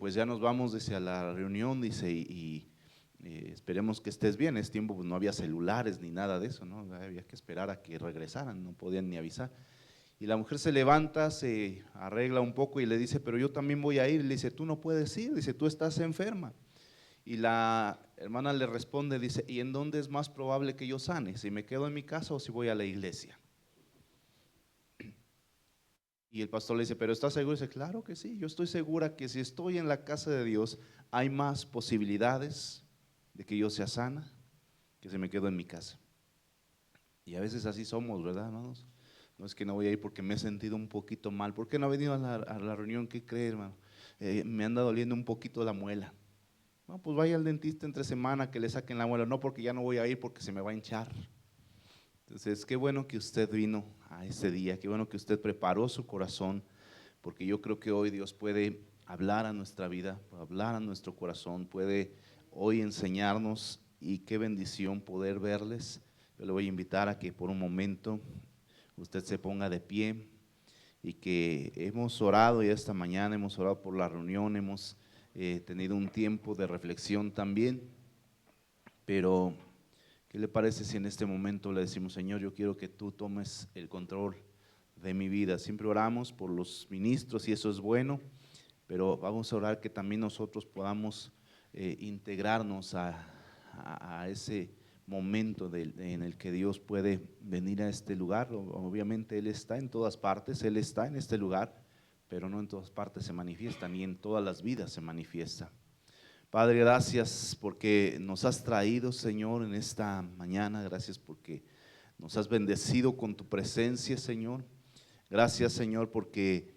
pues ya nos vamos, dice, a la reunión, dice, esperemos que estés bien. Es tiempo, pues no había celulares ni nada de eso, ¿no? Había que esperar a que regresaran, no podían ni avisar. Y la mujer se levanta, se arregla un poco y le dice, pero yo también voy a ir. Y le dice, tú no puedes ir, dice, tú estás enferma. Y la hermana le responde, dice, ¿y en dónde es más probable que yo sane? ¿Si me quedo en mi casa o si voy a la iglesia? Y el pastor le dice, ¿pero estás seguro? Y dice, claro que sí, yo estoy segura que si estoy en la casa de Dios hay más posibilidades de que yo sea sana que si me quedo en mi casa. Y a veces así somos, ¿verdad, hermanos? No es que no voy a ir porque me he sentido un poquito mal. ¿Por qué no he venido a la reunión? ¿Qué cree, hermano? Me anda doliendo un poquito la muela. No, pues vaya al dentista entre semana que le saquen la muela. No, porque ya no voy a ir porque se me va a hinchar. Entonces, qué bueno que usted vino a ese día, qué bueno que usted preparó su corazón, porque yo creo que hoy Dios puede hablar a nuestra vida, puede hablar a nuestro corazón, puede hoy enseñarnos, y qué bendición poder verles. Yo le voy a invitar a que por un momento usted se ponga de pie, y que hemos orado ya esta mañana, hemos orado por la reunión, hemos tenido un tiempo de reflexión también, pero ¿qué le parece si en este momento le decimos, Señor, yo quiero que tú tomes el control de mi vida? Siempre oramos por los ministros y eso es bueno, pero vamos a orar que también nosotros podamos integrarnos a ese momento en el que Dios puede venir a este lugar. Obviamente Él está en todas partes, Él está en este lugar, pero no en todas partes se manifiesta, ni en todas las vidas se manifiesta. Padre, gracias porque nos has traído, Señor, en esta mañana. Gracias porque nos has bendecido con tu presencia, Señor. Gracias, Señor, porque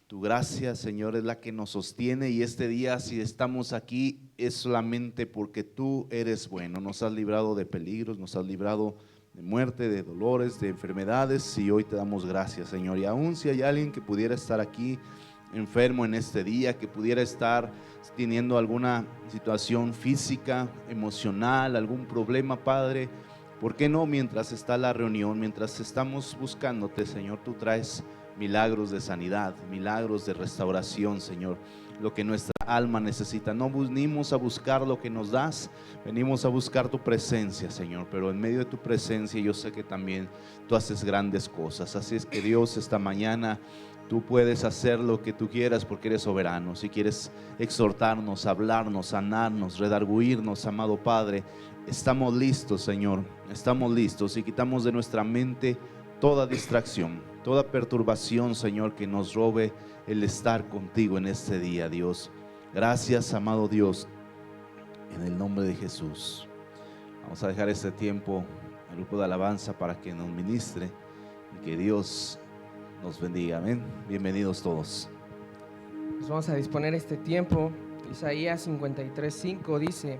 tu gracia, Señor, es la que nos sostiene, y este día, si estamos aquí, es solamente porque tú eres bueno. Nos has librado de peligros, nos has librado de muerte, de dolores, de enfermedades, y hoy te damos gracias, Señor. Y aún si hay alguien que pudiera estar aquí enfermo en este día, que pudiera estar teniendo alguna situación física, emocional, algún problema, Padre, ¿por qué no? Mientras está la reunión, mientras estamos buscándote, Señor, tú traes milagros de sanidad, milagros de restauración, Señor, lo que nuestra alma necesita. No venimos a buscar lo que nos das, venimos a buscar tu presencia, Señor, pero en medio de tu presencia yo sé que también tú haces grandes cosas. Así es que, Dios, esta mañana tú puedes hacer lo que tú quieras porque eres soberano. Si quieres exhortarnos, hablarnos, sanarnos, redarguirnos, amado Padre, estamos listos, Señor, estamos listos, y quitamos de nuestra mente toda distracción, toda perturbación, Señor, que nos robe el estar contigo en este día, Dios. Gracias, amado Dios, en el nombre de Jesús. Vamos a dejar este tiempo al grupo de alabanza para que nos ministre, y que Dios nos bendiga. Amén. Bienvenidos todos. Pues vamos a disponer este tiempo. Isaías 53:5 dice: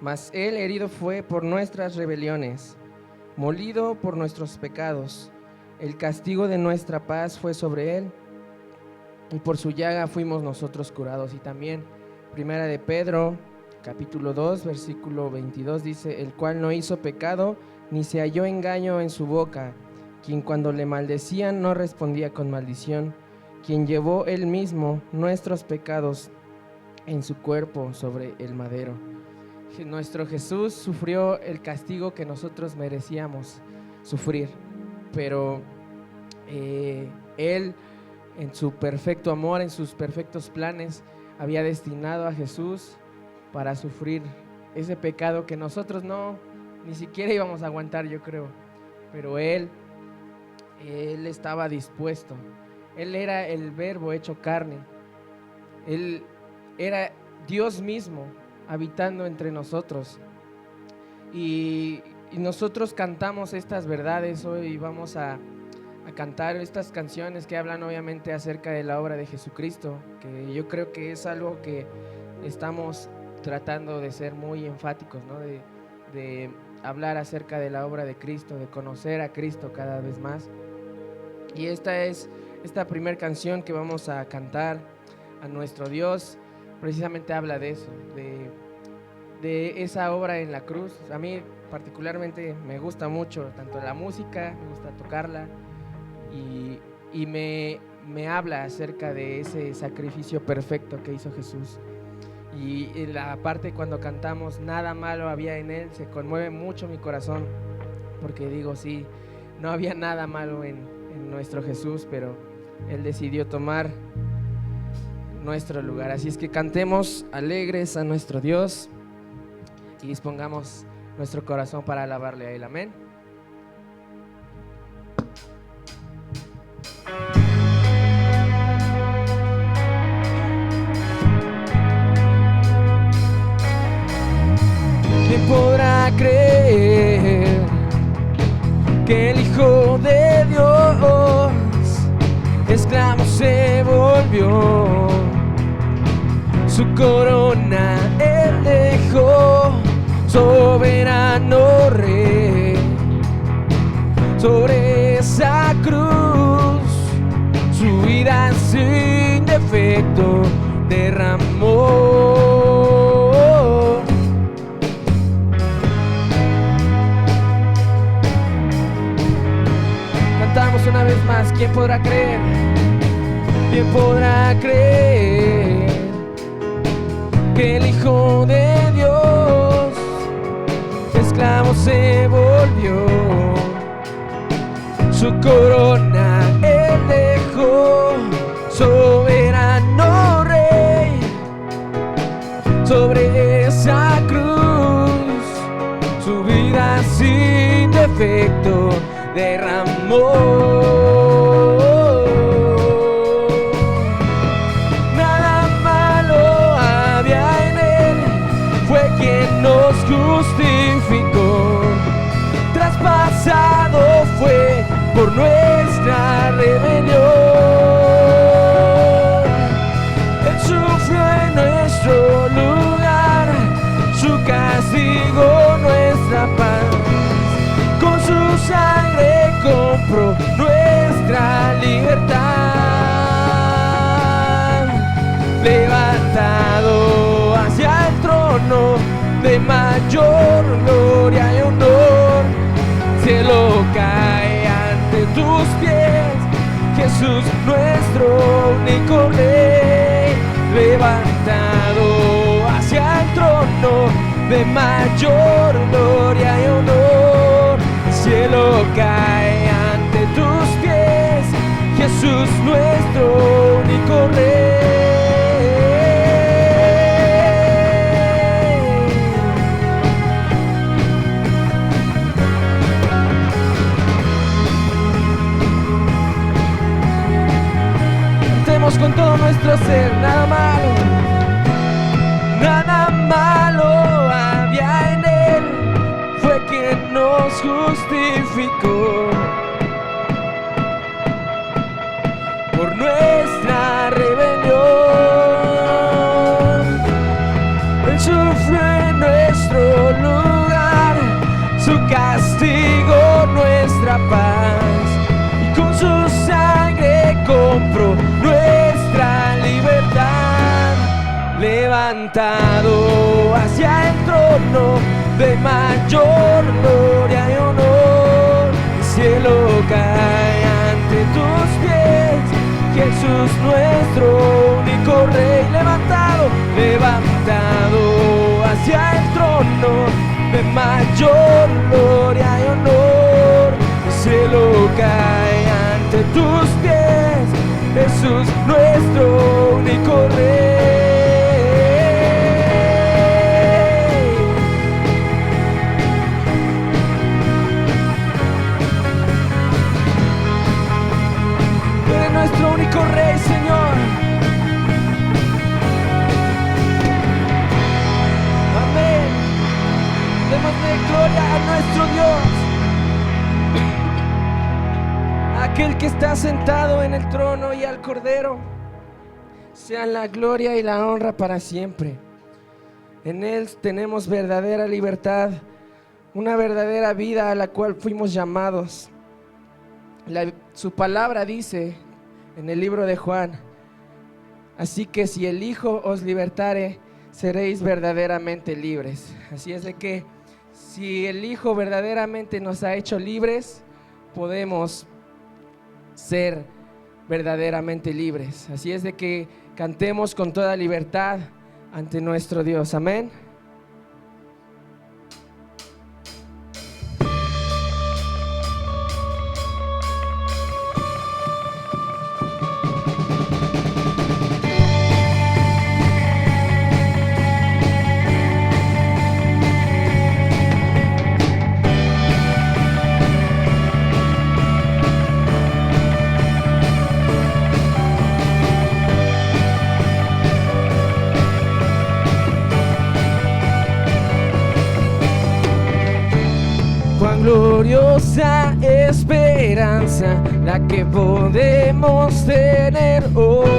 Mas él herido fue por nuestras rebeliones, molido por nuestros pecados. El castigo de nuestra paz fue sobre él, y por su llaga fuimos nosotros curados. Y también Primera de Pedro, capítulo 2, versículo 22 dice: El cual no hizo pecado, ni se halló engaño en su boca, quien cuando le maldecían no respondía con maldición, quien llevó él mismo nuestros pecados en su cuerpo sobre el madero. Nuestro Jesús sufrió el castigo que nosotros merecíamos sufrir, pero Él, en su perfecto amor, en sus perfectos planes, había destinado a Jesús para sufrir ese pecado que nosotros ni siquiera íbamos a aguantar, yo creo. Pero Él estaba dispuesto. Él era el Verbo hecho carne. Él era Dios mismo habitando entre nosotros. Y nosotros cantamos estas verdades. Hoy vamos a cantar estas canciones que hablan obviamente acerca de la obra de Jesucristo, que yo creo que es algo que estamos tratando de ser muy enfáticos, ¿no? De hablar acerca de la obra de Cristo, de conocer a Cristo cada vez más. Y esta primera canción que vamos a cantar a nuestro Dios, precisamente habla de eso, de esa obra en la cruz. A mí particularmente me gusta mucho, tanto la música, me gusta tocarla, y me me habla acerca de ese sacrificio perfecto que hizo Jesús. Y la parte cuando cantamos nada malo había en él, se conmueve mucho mi corazón, porque digo, sí, no había nada malo en nuestro Jesús, pero él decidió tomar nuestro lugar. Así es que cantemos alegres a nuestro Dios y dispongamos nuestro corazón para alabarle a él. Amén. ¿Quién podrá creer que el Hijo de Dios esclavo se volvió? Su corona él dejó, soberano rey. Sobre esa cruz su vida sin defecto derramó. Cantamos una vez más. ¿Quién podrá creer? ¿Quién podrá creer que el Hijo de Dios esclavo se volvió? Su corona él dejó, soberano rey. Sobre esa cruz su vida sin defecto derramó. Nada malo había en él, fue quien nos justificó. Traspasado fue por nuestra rebelión. Él sufrió en nuestro lugar, su castigo nuestra paz. Con su sangre compró nuestra libertad. Levantado hacia el trono de mayor gloria y honor, cielo cae ante tus pies, Jesús nuestro único rey. Levantado hacia el trono de mayor gloria y honor, el cielo cae ante tus pies, Jesús nuestro único rey. Con todo nuestro ser, nada malo había en él, fue quien nos justificó. Por nuestra rebelión, él sufrió en nuestro lugar, su castigo nuestra paz, y con su sangre compró nuestra libertad. Levantado hacia el trono de mayor gloria y honor, el cielo cae ante tus pies, Jesús nuestro único rey. Levantado hacia el trono de mayor gloria y honor, el cielo cae ante tus pies, Jesús nuestro único rey. Tú eres nuestro único rey, Señor. Amén. Démosle gloria a nuestro Dios, aquel que está sentado en el trono, y al Cordero sean la gloria y la honra para siempre. En Él tenemos verdadera libertad, una verdadera vida a la cual fuimos llamados. Su palabra dice en el libro de Juan: así que si el Hijo os libertare, seréis verdaderamente libres. Así es de que si el Hijo verdaderamente nos ha hecho libres, podemos ser verdaderamente libres. Así es de que cantemos con toda libertad ante nuestro Dios. Amén. Cuán gloriosa esperanza la que podemos tener hoy.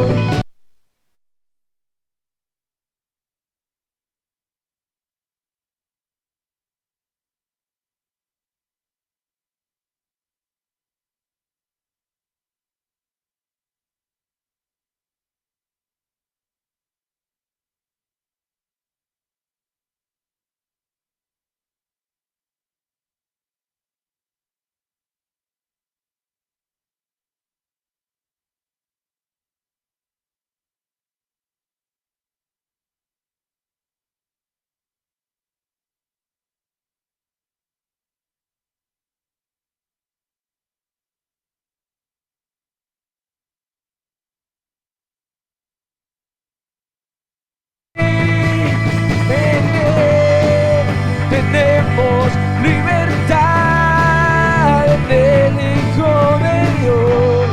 Tenemos libertad en el Hijo de Dios.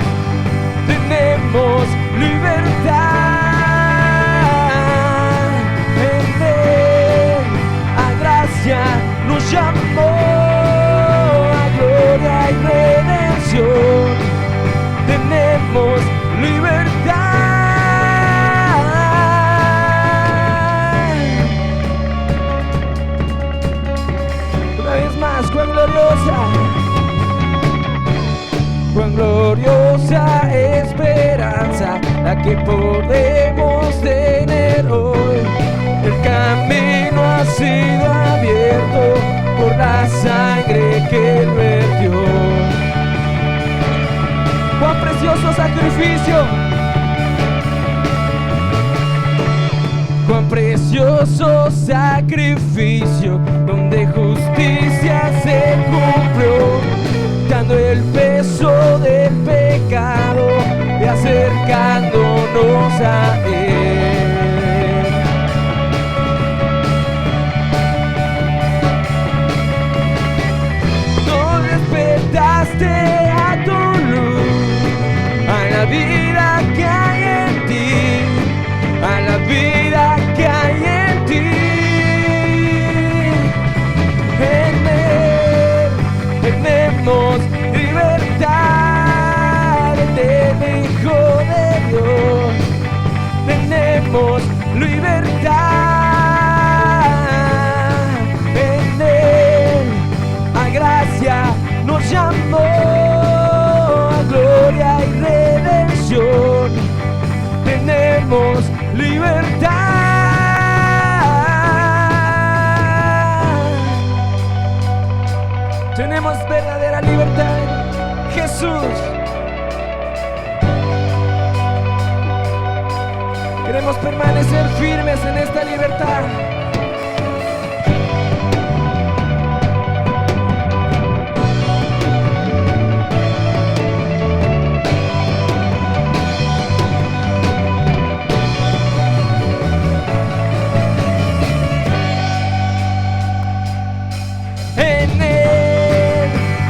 Tenemos libertad en Él. A gracia nos llamó, a gloria y redención. Tenemos libertad. Cuán gloriosa esperanza la que podemos tener hoy. El camino ha sido abierto por la sangre que Él vertió. Cuán precioso sacrificio, cuán precioso sacrificio, donde justicia se cumplió, dando el peso del pecado y acercándonos a Él. Nos despertaste a tu luz, a la vida que hay en ti, a la vida que hay en ti. En Él tenemos libertad, del Hijo de Dios. Tenemos libertad en Él. A gracia nos llamó, a gloria y redención. Tenemos libertad. Tenemos verdadera libertad en Jesús. Queremos permanecer firmes en esta libertad.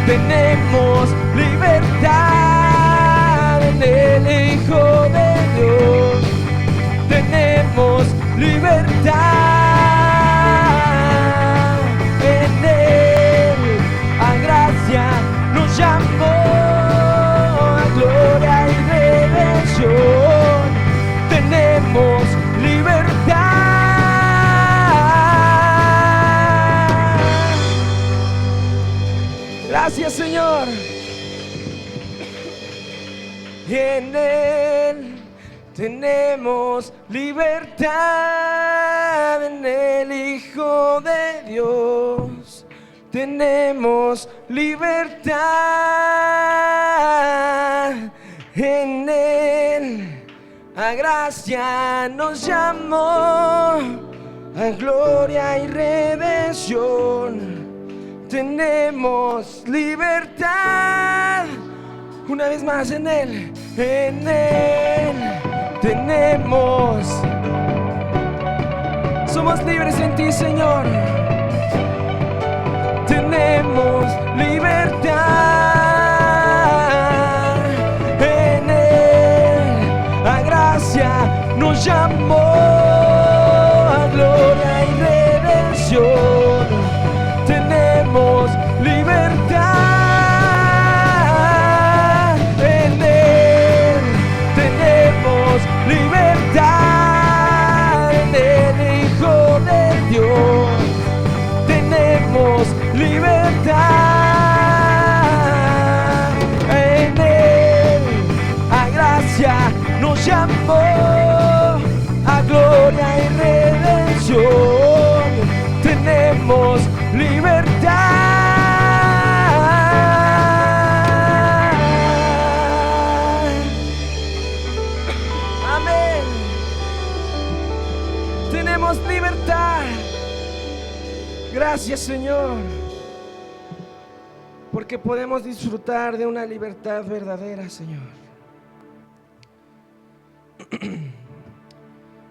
Tenemos libertad en el Hijo de Dios. Tenemos libertad en Él. A gracia nos llamó, a gloria y redención. Tenemos libertad. Gracias, Señor. En Él tenemos libertad, en el Hijo de Dios. Tenemos libertad En Él a gracia nos llamó, a gloria y redención. Tenemos libertad. Una vez más, en Él tenemos. Somos libres en ti, Señor. Tenemos libertad. En Él a gracia nos llamó, a gloria y redención. Tenemos libertad. En Él tenemos libertad. En el Hijo de Dios tenemos libertad. En Él a gracia nos llamó, a gloria y redención. Tenemos libertad. Amén. Tenemos libertad. Gracias, Señor, porque podemos disfrutar de una libertad verdadera, Señor.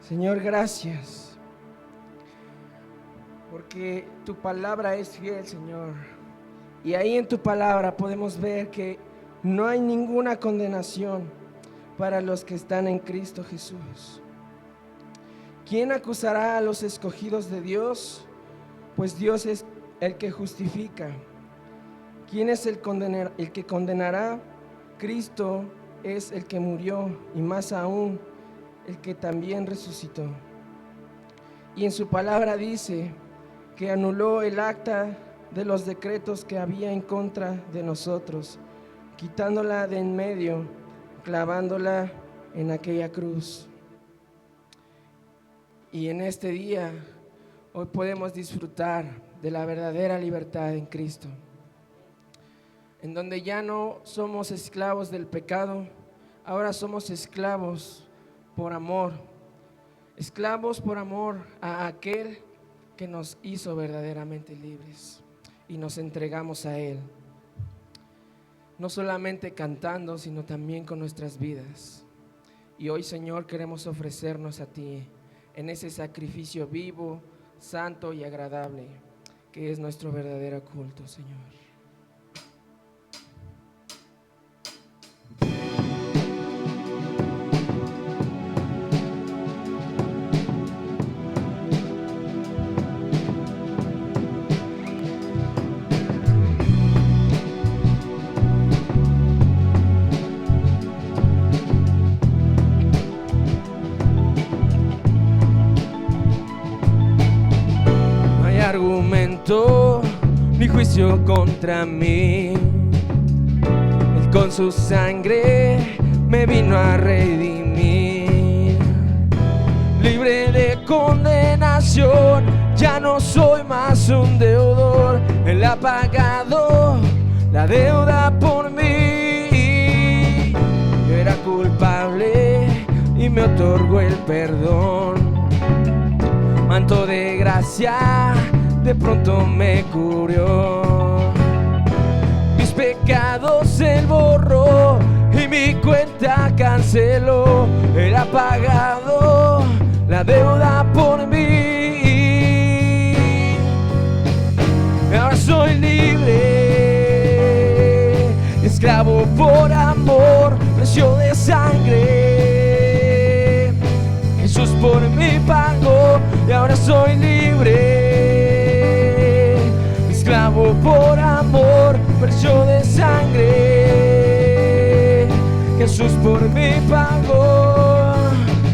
Señor, gracias, porque tu palabra es fiel, Señor. Y ahí en tu palabra podemos ver que no hay ninguna condenación para los que están en Cristo Jesús. ¿Quién acusará a los escogidos de Dios? Pues Dios es el que justifica. ¿Quién es el que condenará? Cristo es el que murió, y más aún, el que también resucitó. Y en su palabra dice que anuló el acta de los decretos que había en contra de nosotros, quitándola de en medio, clavándola en aquella cruz. Y en este día, hoy podemos disfrutar de la verdadera libertad en Cristo, en donde ya no somos esclavos del pecado, ahora somos esclavos por amor, esclavos por amor a aquel que nos hizo verdaderamente libres, y nos entregamos a Él, no solamente cantando, sino también con nuestras vidas. Y hoy, Señor, queremos ofrecernos a ti en ese sacrificio vivo, santo y agradable, que es nuestro verdadero culto, Señor. Argumento ni juicio contra mí. Él con su sangre me vino a redimir. Libre de condenación, ya no soy más un deudor. Él ha pagado la deuda por mí. Yo era culpable y me otorgó el perdón. Manto de gracia de pronto me cubrió. Mis pecados Él borró y mi cuenta canceló. Él ha pagado la deuda por mí. Ahora soy libre, esclavo por amor, precio de sangre. Jesús por mí pagó y ahora soy libre, esclavo por amor, precio de sangre. Jesús por mí pagó,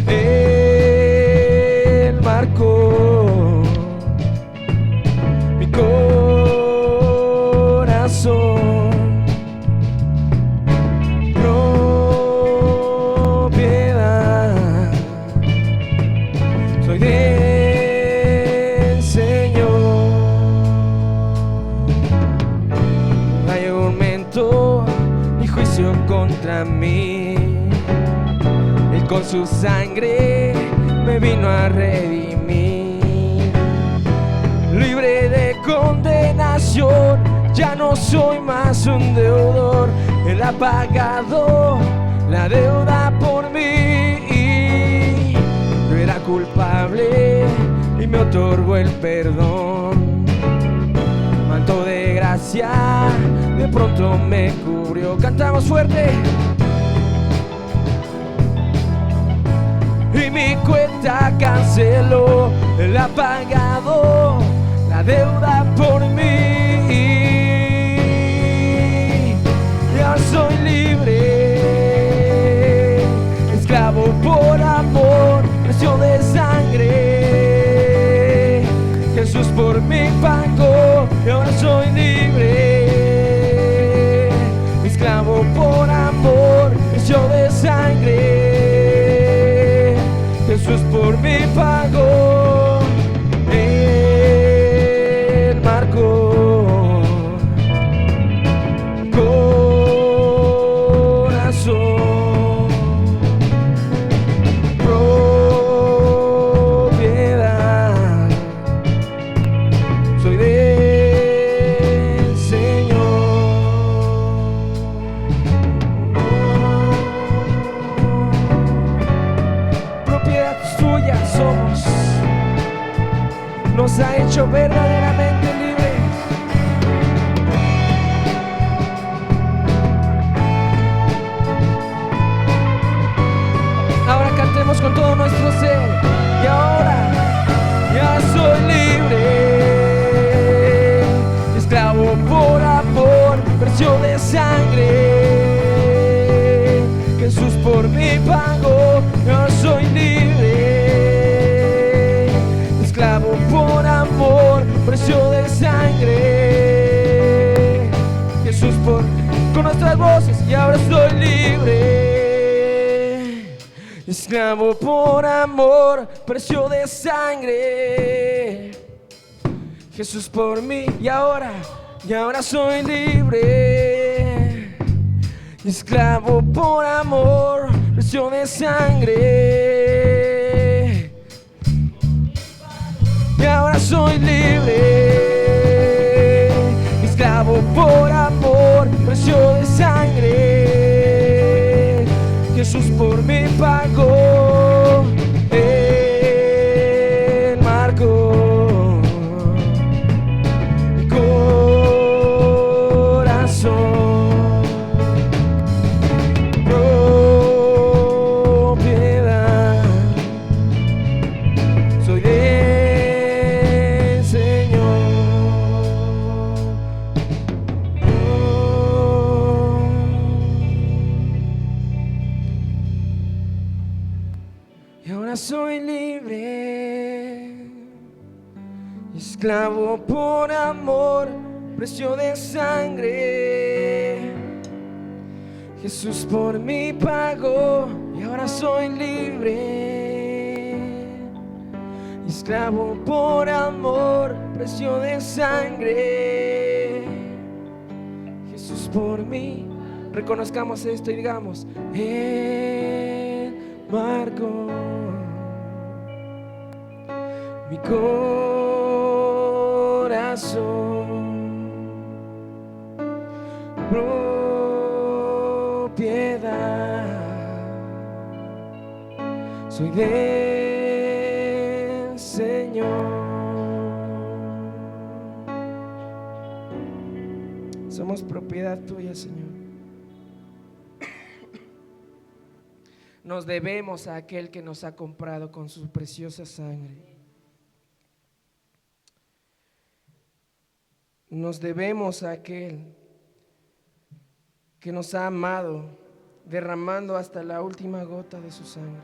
Él marcó mi corazón. Propiedad soy del Señor. No hay aumento ni juicio contra mí. su sangre me vino a redimir. Libre de condenación, ya no soy más un deudor. Él ha pagado la deuda por mí. Yo era culpable y me otorgó el perdón. Manto de gracia de pronto me cubrió. Cantamos fuerte. Y mi cuenta canceló. Él ha pagado la deuda por mí. Ya soy libre, esclavo por amor, precio de sangre. Jesús por mí pagó y ahora soy libre, esclavo por amor, precio de sangre. Jesús por mí pagó. Él marcó corazón, propiedad. Soy del Señor. Propiedad suya somos. Nos ha hecho verdaderamente libres. Ahora cantemos con todo nuestro ser. Y ahora ya soy libre, esclavo por amor, precio de sangre. Jesús por mí pagó, yo soy libre, esclavo por amor, precio de sangre. Jesús por, con nuestras voces, y ahora soy libre, esclavo por amor, precio de sangre. Jesús por mí, y ahora soy libre, esclavo por amor, precio de sangre. Y ahora soy libre, esclavo por amor, precio de sangre. Jesús por mí pagó. Él marcó mi corazón, propiedad. Soy del Señor. Y ahora soy libre, esclavo por amor, precio de sangre. Jesús por mí pagó y ahora soy libre, esclavo por amor, precio de sangre. Jesús por mí. Reconozcamos esto y digamos: Él marcó mi corazón, propiedad. Soy del Señor. Somos propiedad tuya, Señor. Nos debemos a aquel que nos ha comprado con su preciosa sangre. Nos debemos a aquel que nos ha amado, derramando hasta la última gota de su sangre.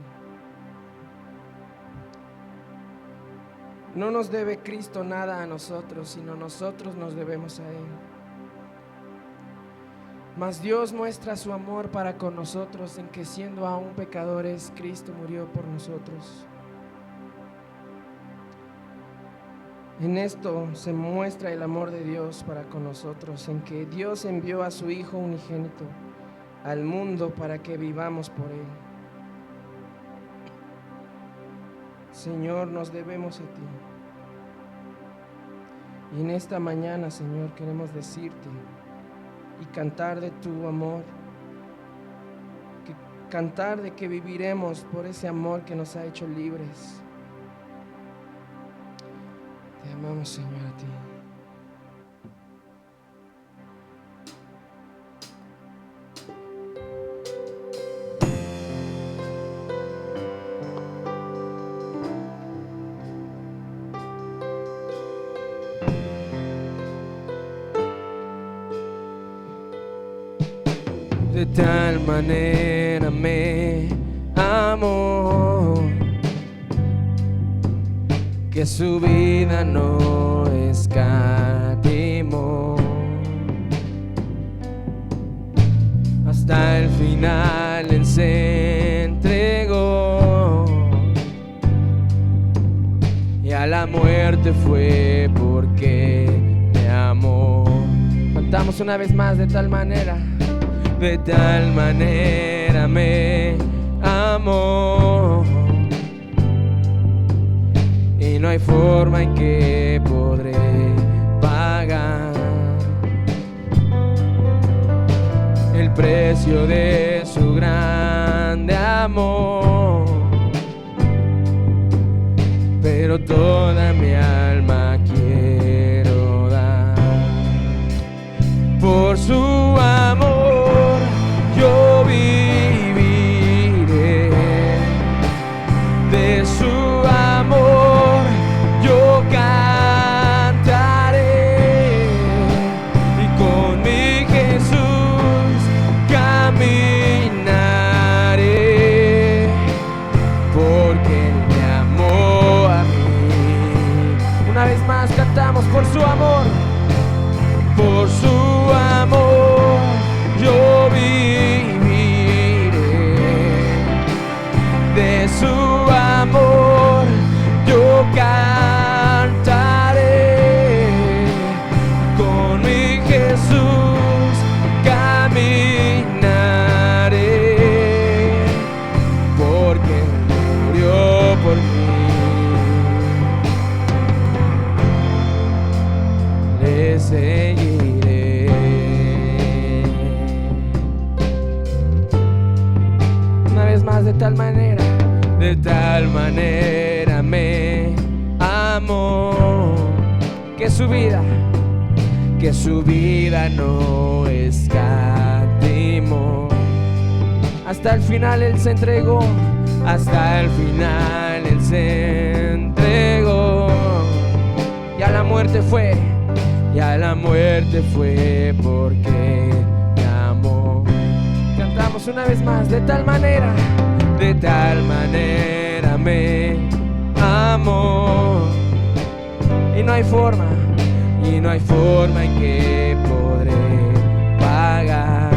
No nos debe Cristo nada a nosotros, sino nosotros nos debemos a Él. Mas Dios muestra su amor para con nosotros en que, siendo aún pecadores, Cristo murió por nosotros. En esto se muestra el amor de Dios para con nosotros, en que Dios envió a su Hijo unigénito al mundo para que vivamos por Él. Señor, nos debemos a ti. Y en esta mañana, Señor, queremos decirte y cantar de tu amor, cantar de que viviremos por ese amor que nos ha hecho libres. Te amamos, Señor, a ti. De tal manera me amó que su vida no escatimó. Hasta el final Él se entregó y a la muerte fue porque me amó. Cantamos una vez más, de tal manera. De tal manera me amó y no hay forma en que podré pagar el precio de su grande amor, pero toda mi alma quiero dar por su amor. Yo viviré de su amor, yo cantaré y con mi Jesús caminaré, porque Él me amó a mí. Una vez más cantamos por su amor, por su amor, yo viviré de su amor, yo cantaré, con mi Jesús caminaré, porque murió por mí. Le seguiré. Una vez más, de tal manera me amó que su vida no escatimó. Hasta el final Él se entregó, hasta el final Él se entregó, y a la muerte fue porque me amó. Cantamos una vez más, de tal manera me amó, y no hay forma en que podré pagar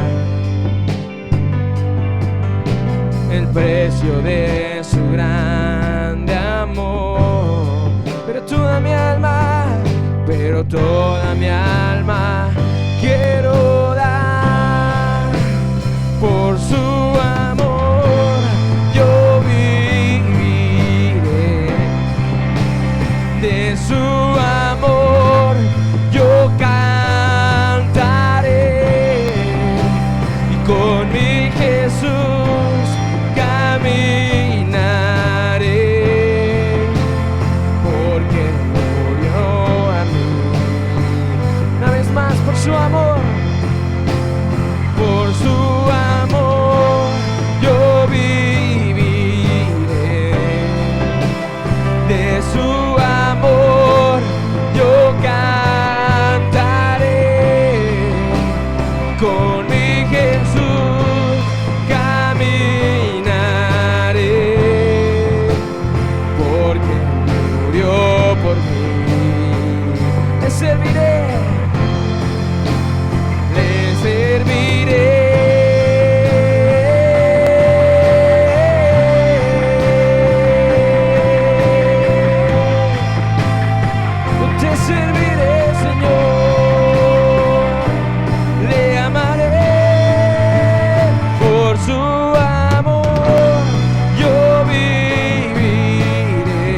el precio de su grande amor, pero toda mi alma quiero dar por su amor. Yo viviré de su amor, yo cantaré y con mi Jesús caminaré, porque murió a mí. Una vez más, por su amor, por su amor, yo viviré de su amor, yo cantaré, con mi Jesús caminaré, porque murió por mí. Le serviré, le serviré. Te serviré, Señor, le amaré por su amor, yo viviré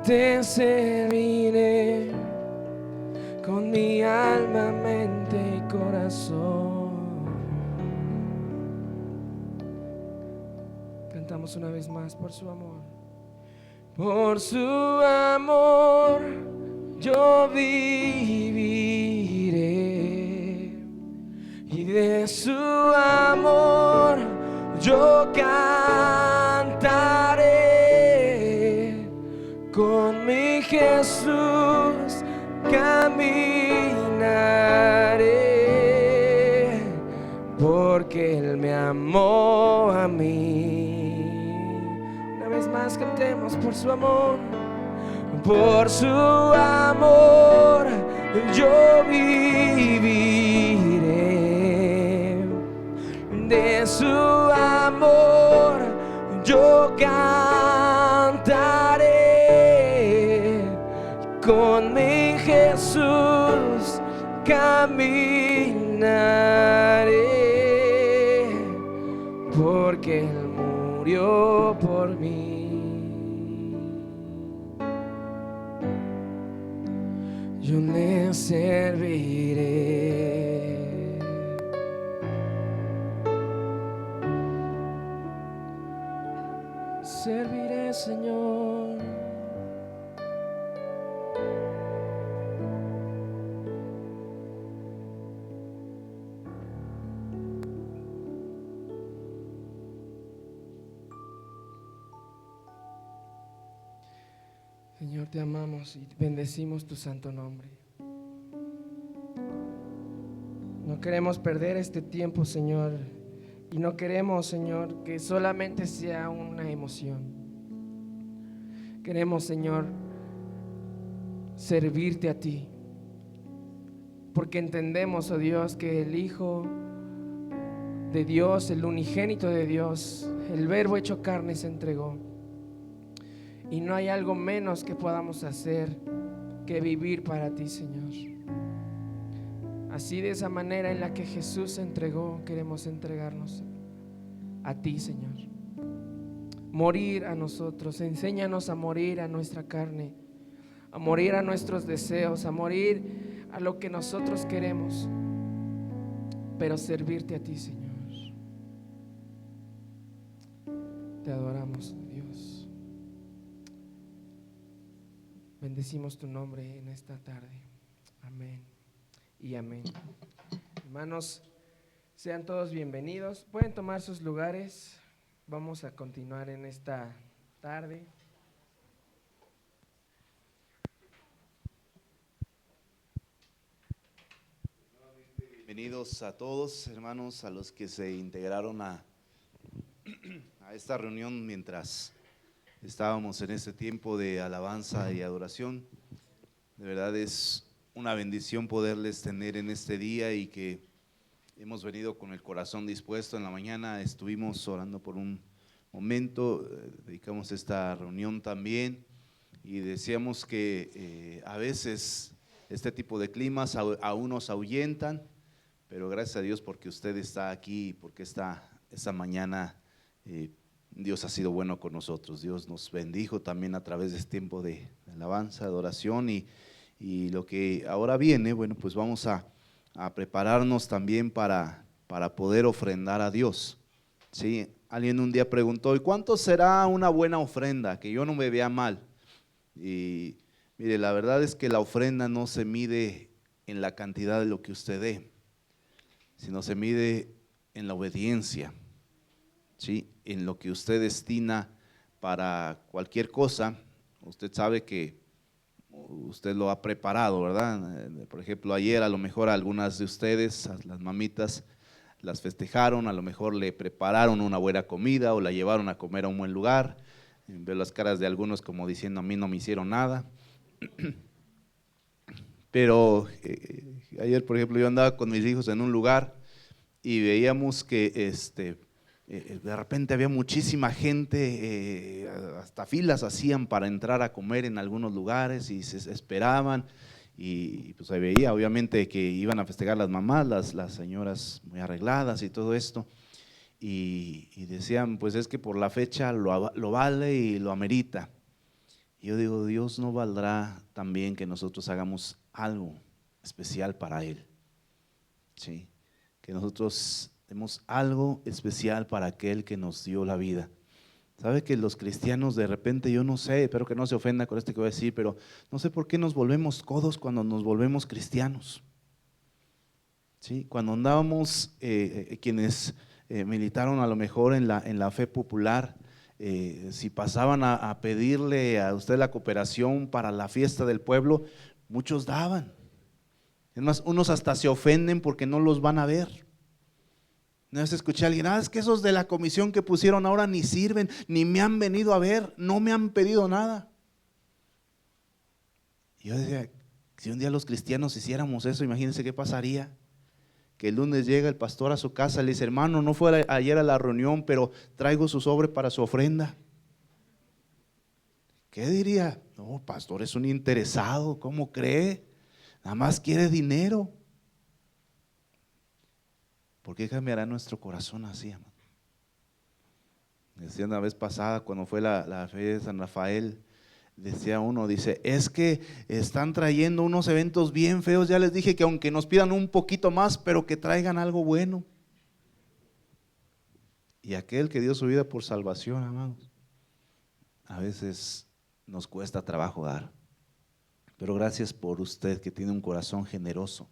te serviré con mi alma, mente y corazón. Cantamos una vez más: por su amor. Por su amor yo viviré, y de su amor yo cantaré. Con mi Jesús caminaré, porque Él me amó a mí. Una vez más cantemos: por su amor. Por su amor yo viviré, de su amor yo cantaré. Con mi Jesús caminaré, porque Él murió por mí. Yo le serviré. Serviré, Señor. Señor, te amamos y bendecimos tu santo nombre. No queremos perder este tiempo, Señor, y no queremos, Señor, que solamente sea una emoción. Queremos, Señor, servirte a ti, porque entendemos, oh Dios, que el Hijo de Dios, el unigénito de Dios, el Verbo hecho carne, se entregó. Y no hay algo menos que podamos hacer que vivir para ti, Señor. Así, de esa manera en la que Jesús se entregó, queremos entregarnos a ti, Señor. Morir a nosotros, enséñanos a morir a nuestra carne, a morir a nuestros deseos, a morir a lo que nosotros queremos, pero servirte a ti, Señor. Te adoramos, Dios. Bendecimos tu nombre en esta tarde. Amén y amén. Hermanos, sean todos bienvenidos. Pueden tomar sus lugares. Vamos a continuar en esta tarde. Bienvenidos a todos, hermanos, a los que se integraron a esta reunión mientras estábamos en este tiempo de alabanza y adoración. De verdad es una bendición poderles tener en este día y que hemos venido con el corazón dispuesto. En la mañana estuvimos orando por un momento, dedicamos esta reunión también y decíamos que a veces este tipo de climas aún nos ahuyentan, pero gracias a Dios porque usted está aquí, porque esta mañana Dios ha sido bueno con nosotros. Dios nos bendijo también a través de este tiempo de alabanza, adoración y lo que ahora viene, bueno, pues vamos a prepararnos también para poder ofrendar a Dios. ¿Sí? Alguien un día preguntó: ¿y cuánto será una buena ofrenda? Que yo no me vea mal. Y mire, la verdad es que la ofrenda no se mide en la cantidad de lo que usted dé, sino se mide en la obediencia, ¿sí? En lo que usted destina para cualquier cosa. Usted sabe que usted lo ha preparado, ¿verdad? Por ejemplo, ayer a lo mejor algunas de ustedes, las mamitas, las festejaron, a lo mejor le prepararon una buena comida o la llevaron a comer a un buen lugar. Veo las caras de algunos como diciendo: a mí no me hicieron nada. Pero ayer, por ejemplo, yo andaba con mis hijos en un lugar y veíamos que de repente había muchísima gente, hasta filas hacían para entrar a comer en algunos lugares y se esperaban, y pues se veía obviamente que iban a festejar las mamás, las señoras muy arregladas y todo esto, y decían: pues es que por la fecha lo vale y lo amerita. Y yo digo, Dios no valdrá también que nosotros hagamos algo especial para Él. ¿Sí? Que nosotros demos algo especial para aquel que nos dio la vida. ¿Sabe que los cristianos de repente, yo no sé, espero que no se ofenda con esto que voy a decir, pero no sé por qué nos volvemos codos cuando nos volvemos cristianos? ¿Sí? Cuando andábamos, quienes militaron a lo mejor en la fe popular, si pasaban a pedirle a usted la cooperación para la fiesta del pueblo, muchos daban. Es más, unos hasta se ofenden porque no los van a ver. Una vez escuché a alguien, es que esos de la comisión que pusieron ahora ni sirven, ni me han venido a ver, no me han pedido nada. Y yo decía, si un día los cristianos hiciéramos eso, imagínense qué pasaría. Que el lunes llega el pastor a su casa y le dice, hermano, no fue ayer a la reunión, pero traigo su sobre para su ofrenda. ¿Qué diría? No, pastor, es un interesado, ¿cómo cree? Nada más quiere dinero. ¿Por qué cambiará nuestro corazón así, amado? Decía una vez pasada, cuando fue la fe de San Rafael, decía uno, dice, es que están trayendo unos eventos bien feos, ya les dije que aunque nos pidan un poquito más, pero que traigan algo bueno. Y aquel que dio su vida por salvación, amados, a veces nos cuesta trabajo dar. Pero gracias por usted que tiene un corazón generoso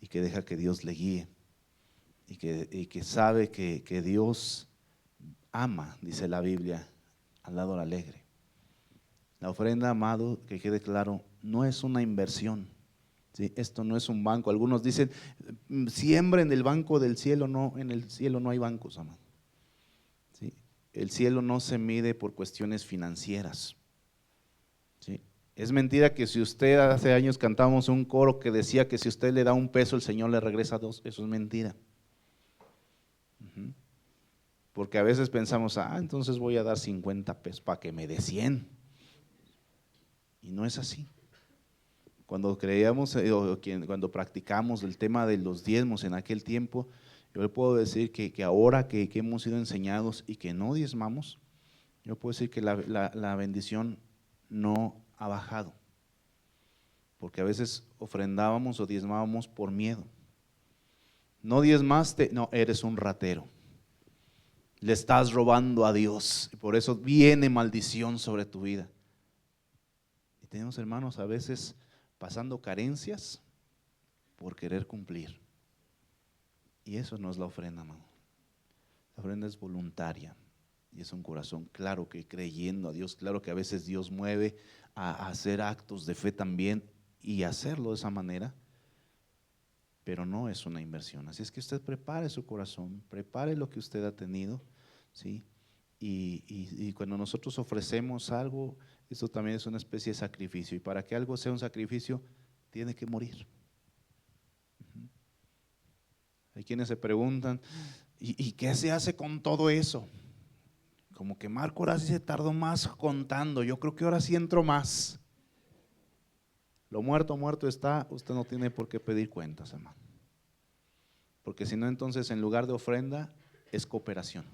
y que deja que Dios le guíe y que sabe que Dios ama, dice la Biblia, al lado alegre. La ofrenda, amado, que quede claro, no es una inversión, ¿sí? Esto no es un banco. Algunos dicen, siembra en el banco del cielo. No, en el cielo no hay bancos, amado. ¿Sí? El cielo no se mide por cuestiones financieras. ¿Sí? Es mentira que si usted, hace años cantamos un coro que decía que si usted le da $1, el Señor le regresa 2. Eso es mentira. Porque a veces pensamos, entonces voy a dar $50 para que me dé 100. Y no es así. Cuando creíamos, cuando practicamos el tema de los diezmos en aquel tiempo, yo le puedo decir que ahora que hemos sido enseñados y que no diezmamos, yo puedo decir que la bendición no ha bajado. Porque a veces ofrendábamos o diezmábamos por miedo. No diezmaste, no, eres un ratero. Le estás robando a Dios y por eso viene maldición sobre tu vida. Y tenemos, hermanos, a veces pasando carencias por querer cumplir. Y eso no es la ofrenda, hermano. La ofrenda es voluntaria y es un corazón claro que creyendo a Dios. Claro que a veces Dios mueve a hacer actos de fe también y hacerlo de esa manera, pero no es una inversión. Así es que usted prepare su corazón, prepare lo que usted ha tenido, ¿sí? Y cuando nosotros ofrecemos algo, esto también es una especie de sacrificio. Y para que algo sea un sacrificio, tiene que morir. Hay quienes se preguntan, ¿y qué se hace con todo eso? Como que Marco ahora sí se tardó más contando, yo creo que ahora sí entro más. Lo muerto, muerto está, usted no tiene por qué pedir cuentas, hermano. Porque si no, entonces en lugar de ofrenda, es cooperación.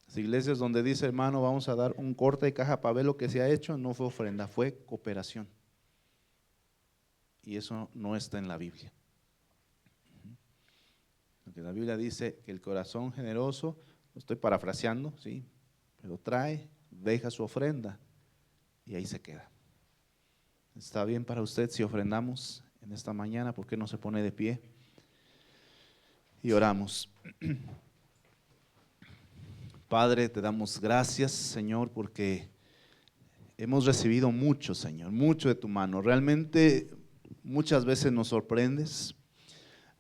Las iglesias donde dice, hermano, vamos a dar un corte de caja para ver lo que se ha hecho, no fue ofrenda, fue cooperación. Y eso no está en la Biblia. Porque la Biblia dice que el corazón generoso, lo estoy parafraseando, ¿sí? Pero trae, deja su ofrenda y ahí se queda. ¿Está bien para usted si ofrendamos en esta mañana? ¿Por qué no se pone de pie? Y oramos. Padre, te damos gracias, Señor, porque hemos recibido mucho, Señor, mucho de tu mano. Realmente muchas veces nos sorprendes.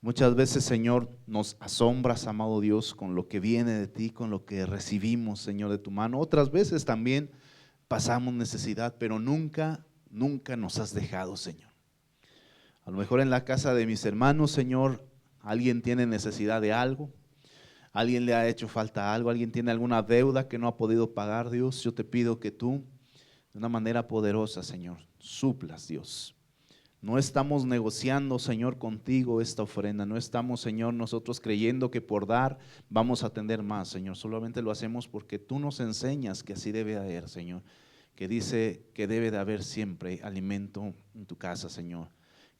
Muchas veces, Señor, nos asombras, amado Dios, con lo que viene de ti, con lo que recibimos, Señor, de tu mano. Otras veces también pasamos necesidad, pero nunca nos has dejado, Señor. A lo mejor en la casa de mis hermanos, Señor, alguien tiene necesidad de algo, alguien le ha hecho falta algo, alguien tiene alguna deuda que no ha podido pagar, Dios. Yo te pido que tú, de una manera poderosa, Señor, suplas, Dios, No estamos negociando, Señor, contigo esta ofrenda. No estamos, Señor, nosotros creyendo que por dar vamos a tener más, Señor. Solamente lo hacemos porque tú nos enseñas que así debe haber, Señor. Que dice que debe de haber siempre alimento en tu casa, Señor.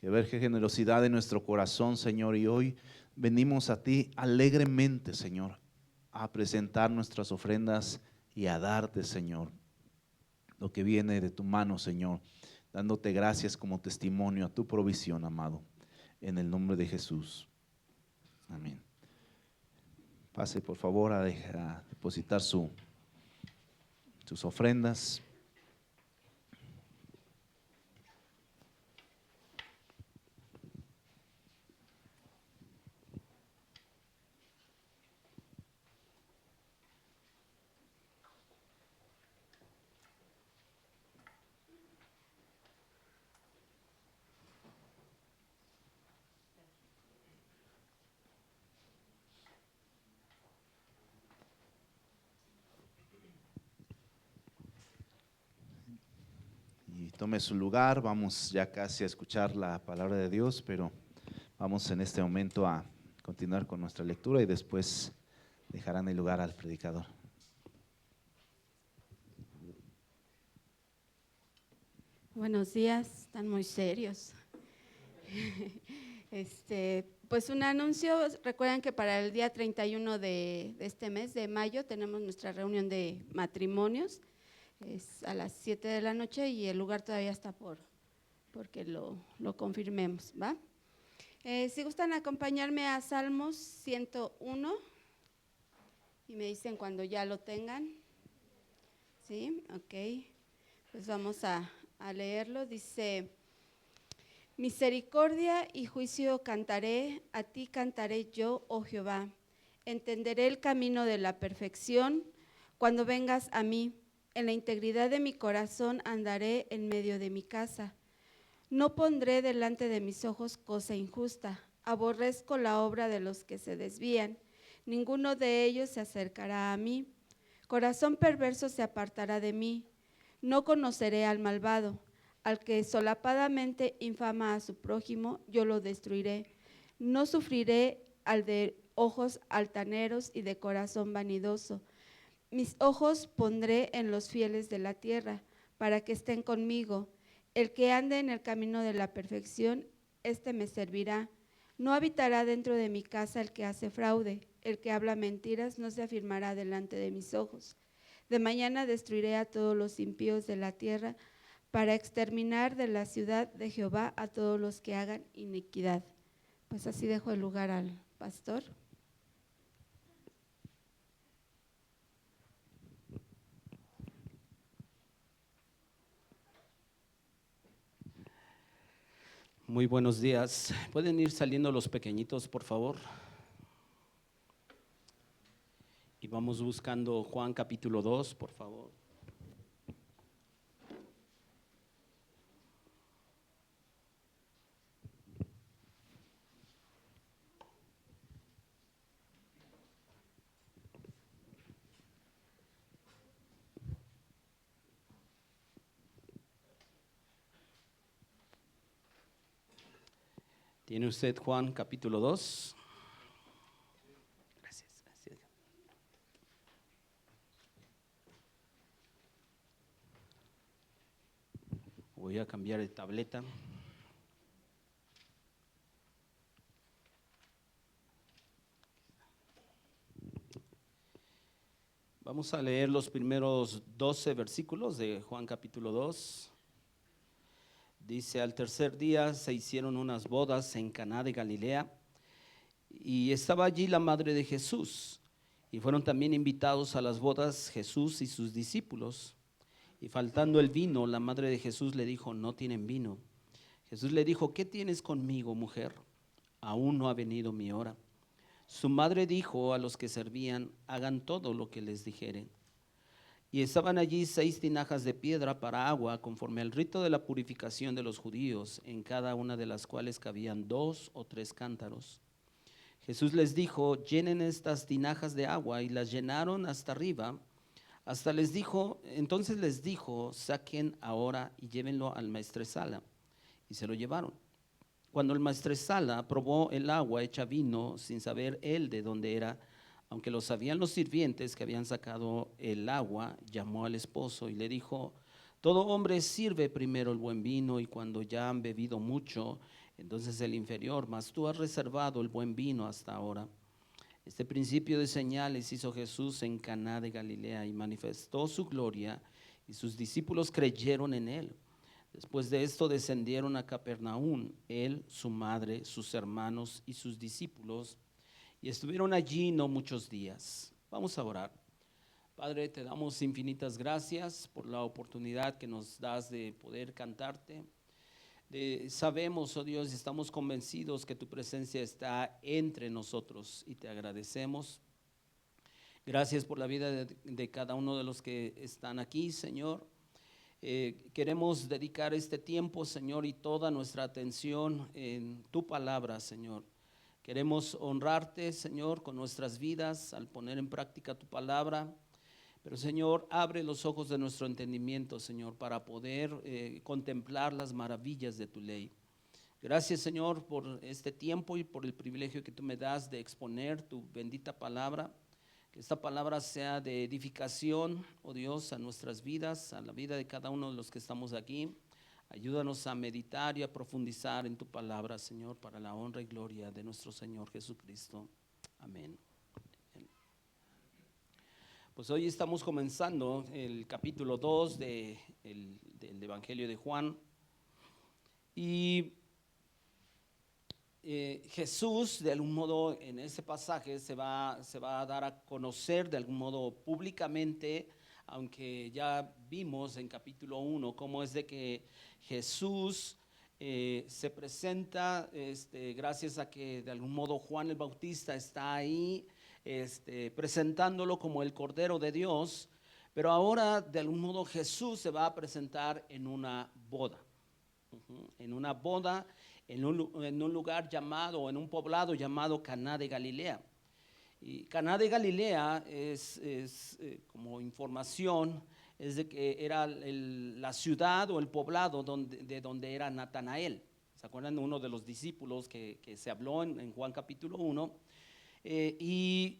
Que ver qué generosidad en nuestro corazón, Señor. Y hoy venimos a ti alegremente, Señor, a presentar nuestras ofrendas y a darte, Señor, lo que viene de tu mano, Señor, dándote gracias como testimonio a tu provisión, amado, en el nombre de Jesús. Amén. Pase por favor a depositar sus ofrendas. Y tome su lugar, vamos ya casi a escuchar la palabra de Dios, pero vamos en este momento a continuar con nuestra lectura y después dejarán el lugar al predicador. Buenos días, están muy serios. Pues un anuncio, recuerden que para el día 31 de este mes de mayo tenemos nuestra reunión de matrimonios, es a las 7 de la noche y el lugar todavía está porque lo confirmemos, ¿va? Si gustan acompañarme a Salmos 101 y me dicen cuando ya lo tengan, ¿sí? Ok, pues vamos a leerlo. Dice: misericordia y juicio cantaré, a ti cantaré yo, oh Jehová. Entenderé el camino de la perfección cuando vengas a mí. En la integridad de mi corazón andaré en medio de mi casa. No pondré delante de mis ojos cosa injusta. Aborrezco la obra de los que se desvían. Ninguno de ellos se acercará a mí. Corazón perverso se apartará de mí. No conoceré al malvado. Al que solapadamente infama a su prójimo, yo lo destruiré. No sufriré al de ojos altaneros y de corazón vanidoso. Mis ojos pondré en los fieles de la tierra, para que estén conmigo. El que ande en el camino de la perfección, éste me servirá. No habitará dentro de mi casa el que hace fraude. El que habla mentiras no se afirmará delante de mis ojos. De mañana destruiré a todos los impíos de la tierra, para exterminar de la ciudad de Jehová a todos los que hagan iniquidad. Pues así dejo el lugar al pastor. Muy buenos días. ¿Pueden ir saliendo los pequeñitos, por favor? Y vamos buscando Juan capítulo 2, por favor. ¿Tiene usted Juan capítulo 2? Gracias. Voy a cambiar de tableta. Vamos a leer los primeros 12 versículos de Juan capítulo 2. Dice: al tercer día se hicieron unas bodas en Caná de Galilea, y estaba allí la madre de Jesús, y fueron también invitados a las bodas Jesús y sus discípulos. Y faltando el vino, la madre de Jesús le dijo: no tienen vino. Jesús le dijo: ¿qué tienes conmigo, mujer? Aún no ha venido mi hora. Su madre dijo a los que servían: hagan todo lo que les dijere. Y estaban allí 6 tinajas de piedra para agua, conforme al rito de la purificación de los judíos, en cada una de las cuales cabían 2 o 3 cántaros. Jesús les dijo: llenen estas tinajas de agua, y las llenaron hasta arriba. Entonces les dijo: saquen ahora y llévenlo al maestresala. y se lo llevaron. Cuando el maestresala probó el agua hecha vino sin saber él de dónde era, aunque lo sabían los sirvientes que habían sacado el agua, llamó al esposo y le dijo: todo hombre sirve primero el buen vino y cuando ya han bebido mucho, entonces el inferior, mas tú has reservado el buen vino hasta ahora. Este principio de señales hizo Jesús en Caná de Galilea y manifestó su gloria y sus discípulos creyeron en él. Después de esto descendieron a Capernaum, él, su madre, sus hermanos y sus discípulos, y estuvieron allí no muchos días. Vamos a orar. Padre, te damos infinitas gracias por la oportunidad que nos das de poder cantarte. Sabemos, oh Dios, y estamos convencidos que tu presencia está entre nosotros y te agradecemos. Gracias por la vida de cada uno de los que están aquí, Señor. Queremos dedicar este tiempo, Señor, y toda nuestra atención en tu palabra, Señor. Queremos honrarte, Señor, con nuestras vidas al poner en práctica tu palabra. Pero, Señor, abre los ojos de nuestro entendimiento, Señor, para poder contemplar las maravillas de tu ley. Gracias, Señor, por este tiempo y por el privilegio que tú me das de exponer tu bendita palabra. Que esta palabra sea de edificación, oh Dios, a nuestras vidas, a la vida de cada uno de los que estamos aquí. Ayúdanos a meditar y a profundizar en tu palabra, Señor, para la honra y gloria de nuestro Señor Jesucristo. Amén. Pues hoy estamos comenzando el capítulo 2 del Evangelio de Juan. Y Jesús, de algún modo, en ese pasaje se va a dar a conocer de algún modo públicamente, aunque ya vimos en capítulo 1 cómo es de que Jesús se presenta, gracias a que de algún modo Juan el Bautista está ahí, presentándolo como el Cordero de Dios, pero ahora de algún modo Jesús se va a presentar en una boda, en una boda, en un lugar llamado, en un poblado llamado Caná de Galilea. Y Caná de Galilea es como información, es de que era la ciudad o el poblado de donde era Natanael. ¿Se acuerdan de uno de los discípulos que se habló en Juan capítulo 1? Y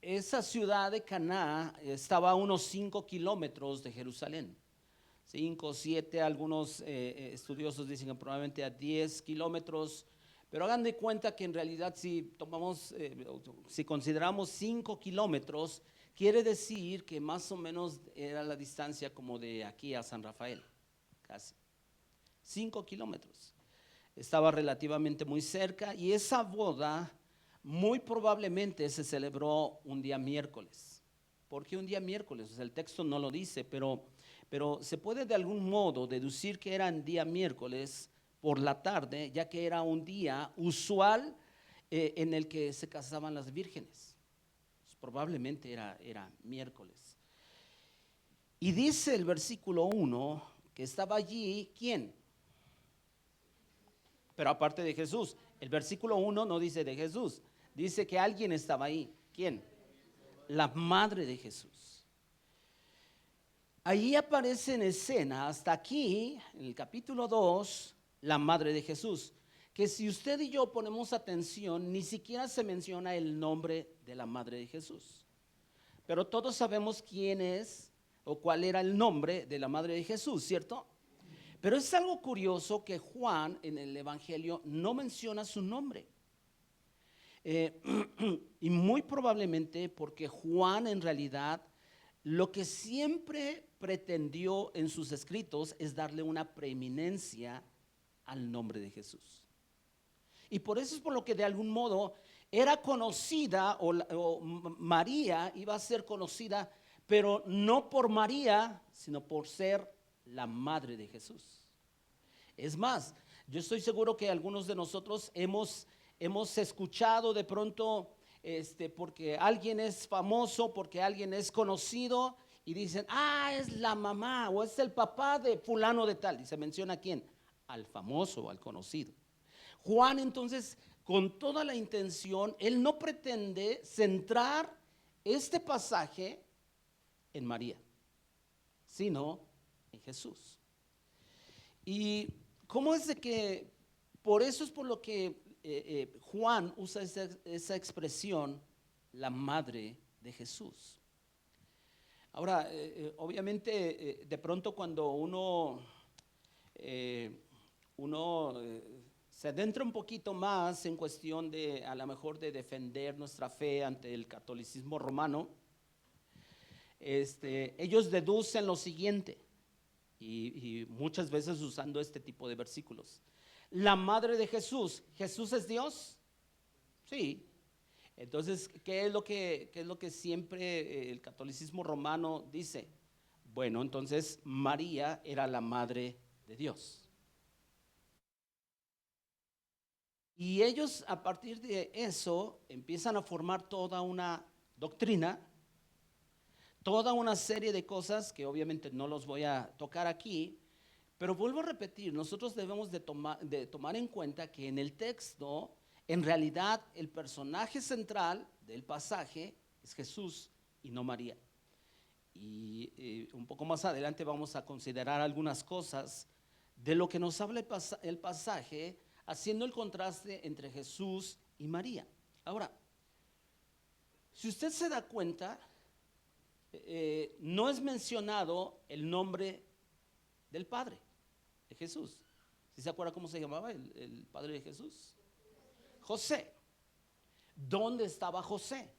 esa ciudad de Caná estaba a unos 5 kilómetros de Jerusalén. 5, 7, algunos estudiosos dicen que probablemente a 10 kilómetros, pero hagan de cuenta que en realidad si consideramos 5 kilómetros, quiere decir que más o menos era la distancia como de aquí a San Rafael, casi 5 kilómetros. Estaba relativamente muy cerca y esa boda muy probablemente se celebró un día miércoles. ¿Por qué un día miércoles? O sea, el texto no lo dice, pero se puede de algún modo deducir que era un día miércoles por la tarde, ya que era un día usual en el que se casaban las vírgenes. Pues probablemente era miércoles. Y dice el versículo 1 que estaba allí, ¿quién? Pero aparte de Jesús, el versículo 1 no dice de Jesús, dice que alguien estaba ahí. ¿Quién? La madre de Jesús. Allí aparece en escena, hasta aquí, en el capítulo 2, la madre de Jesús, que si usted y yo ponemos atención, ni siquiera se menciona el nombre de la madre de Jesús. Pero todos sabemos quién es o cuál era el nombre de la madre de Jesús, ¿cierto? Pero es algo curioso que Juan en el Evangelio no menciona su nombre. Y muy probablemente porque Juan en realidad lo que siempre pretendió en sus escritos es darle una preeminencia al nombre de Jesús. Y por eso es por lo que de algún modo era conocida o María iba a ser conocida, pero no por María, sino por ser la madre de Jesús. Es más, yo estoy seguro que algunos de nosotros hemos escuchado de pronto, porque alguien es famoso, porque alguien es conocido, y dicen, es la mamá o es el papá de fulano de tal, y se menciona a quién, al famoso o al conocido. Juan entonces, con toda la intención, él no pretende centrar este pasaje en María, sino en Jesús. Y ¿Cómo es de que, por eso es por lo que Juan usa esa expresión, la madre de Jesús? Ahora, obviamente, de pronto cuando uno se adentra un poquito más en cuestión de, a lo mejor, de defender nuestra fe ante el catolicismo romano, ellos deducen lo siguiente, y muchas veces usando este tipo de versículos. La madre de Jesús, ¿Jesús es Dios? Sí. Entonces, ¿qué es lo que siempre el catolicismo romano dice? Bueno, entonces María era la madre de Dios. Y ellos, a partir de eso, empiezan a formar toda una doctrina, toda una serie de cosas que obviamente no los voy a tocar aquí, pero vuelvo a repetir, nosotros debemos de tomar en cuenta que en el texto, en realidad, el personaje central del pasaje es Jesús y no María. Y un poco más adelante vamos a considerar algunas cosas de lo que nos habla el pasaje, haciendo el contraste entre Jesús y María. Ahora, si usted se da cuenta, no es mencionado el nombre del padre de Jesús. ¿Sí se acuerda cómo se llamaba el padre de Jesús? José. ¿Dónde estaba José?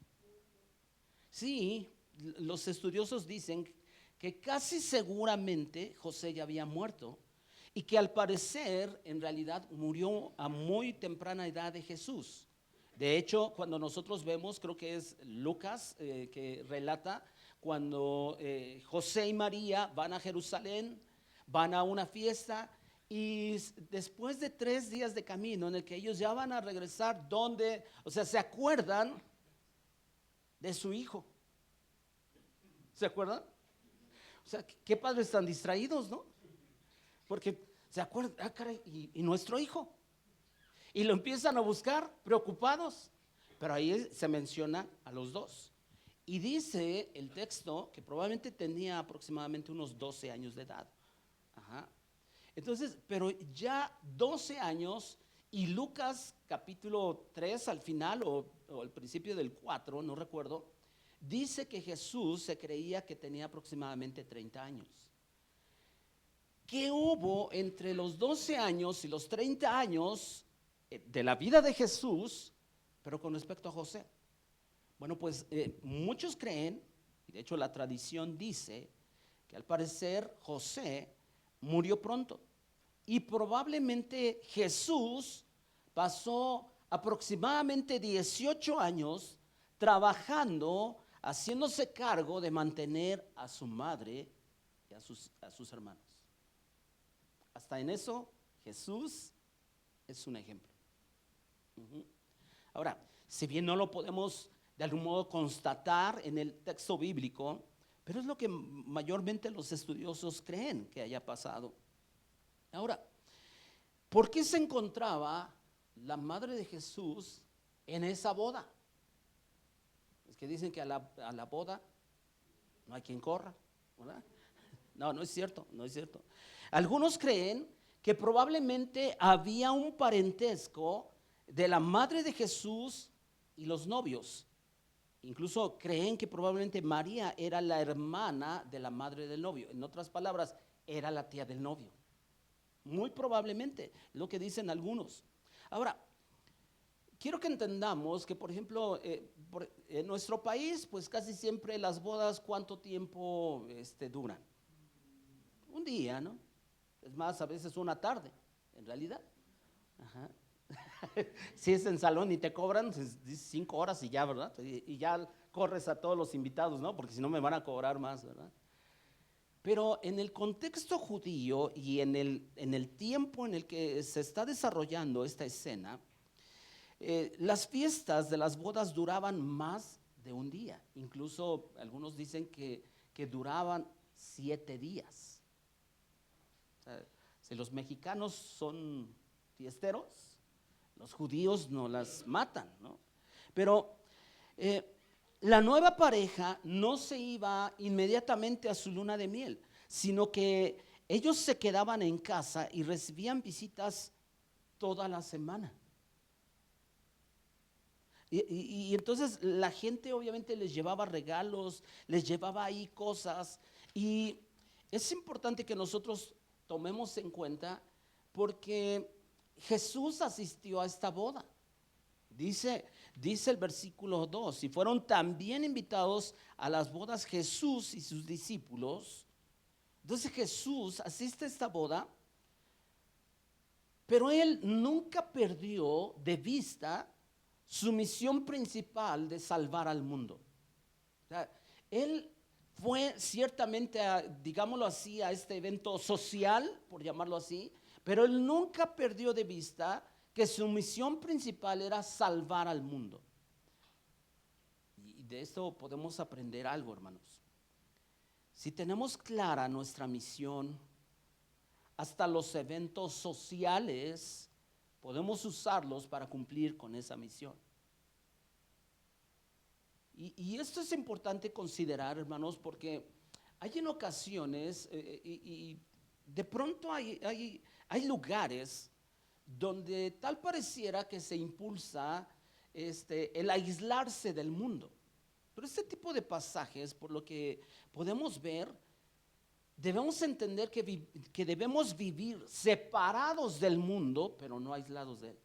Sí, los estudiosos dicen que casi seguramente José ya había muerto y que al parecer en realidad murió a muy temprana edad de Jesús. De hecho, cuando nosotros vemos, creo que es Lucas que relata cuando José y María van a Jerusalén, van a una fiesta y después de 3 días de camino en el que ellos ya van a regresar, donde, o sea, se acuerdan de su hijo. ¿Se acuerdan? O sea, qué padres tan distraídos, ¿no? Porque se acuerdan, caray, y nuestro hijo. Y lo empiezan a buscar preocupados. Pero ahí se menciona a los dos. Y dice el texto que probablemente tenía aproximadamente unos 12 años de edad. Ajá. Entonces, pero ya 12 años y Lucas capítulo 3 al final o al principio del 4, no recuerdo, dice que Jesús se creía que tenía aproximadamente 30 años. ¿Qué hubo entre los 12 años y los 30 años de la vida de Jesús, pero con respecto a José? Bueno, pues muchos creen, y de hecho la tradición dice, que al parecer José murió pronto. Y probablemente Jesús pasó aproximadamente 18 años trabajando, haciéndose cargo de mantener a su madre y a sus hermanos. Hasta en eso Jesús es un ejemplo. Ahora, si bien no lo podemos de algún modo constatar en el texto bíblico, pero es lo que mayormente los estudiosos creen que haya pasado. Ahora, ¿por qué se encontraba la madre de Jesús en esa boda? Es que dicen que a la boda no hay quien corra, ¿verdad? No es cierto, no es cierto. Algunos creen que probablemente había un parentesco de la madre de Jesús y los novios. Incluso creen que probablemente María era la hermana de la madre del novio. En otras palabras, era la tía del novio. Muy probablemente, lo que dicen algunos. Ahora, quiero que entendamos que, por ejemplo, en nuestro país, pues casi siempre las bodas, ¿cuánto tiempo duran? Un día, ¿no? Es más, a veces una tarde, en realidad. Ajá. Si es en salón y te cobran, pues, 5 horas y ya, ¿verdad? Y ya corres a todos los invitados, ¿no? Porque si no me van a cobrar más, ¿verdad? Pero en el contexto judío y en el tiempo en el que se está desarrollando esta escena, las fiestas de las bodas duraban más de un día. Incluso algunos dicen que duraban 7 días. O sea, si los mexicanos son fiesteros, los judíos no las matan, ¿no? Pero la nueva pareja no se iba inmediatamente a su luna de miel, sino que ellos se quedaban en casa y recibían visitas toda la semana. Y entonces la gente obviamente les llevaba regalos, les llevaba ahí cosas. Y es importante que nosotros tomemos en cuenta porque Jesús asistió a esta boda. Dice el versículo 2, y fueron también invitados a las bodas Jesús y sus discípulos. Entonces Jesús asiste a esta boda, pero él nunca perdió de vista su misión principal de salvar al mundo. O sea, él fue ciertamente, digámoslo así, a este evento social, por llamarlo así, pero él nunca perdió de vista que su misión principal era salvar al mundo. Y de esto podemos aprender algo, hermanos. Si tenemos clara nuestra misión, hasta los eventos sociales podemos usarlos para cumplir con esa misión. Y esto es importante considerar, hermanos, porque hay en ocasiones, y de pronto hay lugares donde tal pareciera que se impulsa el aislarse del mundo. Pero este tipo de pasajes, por lo que podemos ver, debemos entender que debemos vivir separados del mundo, pero no aislados de él.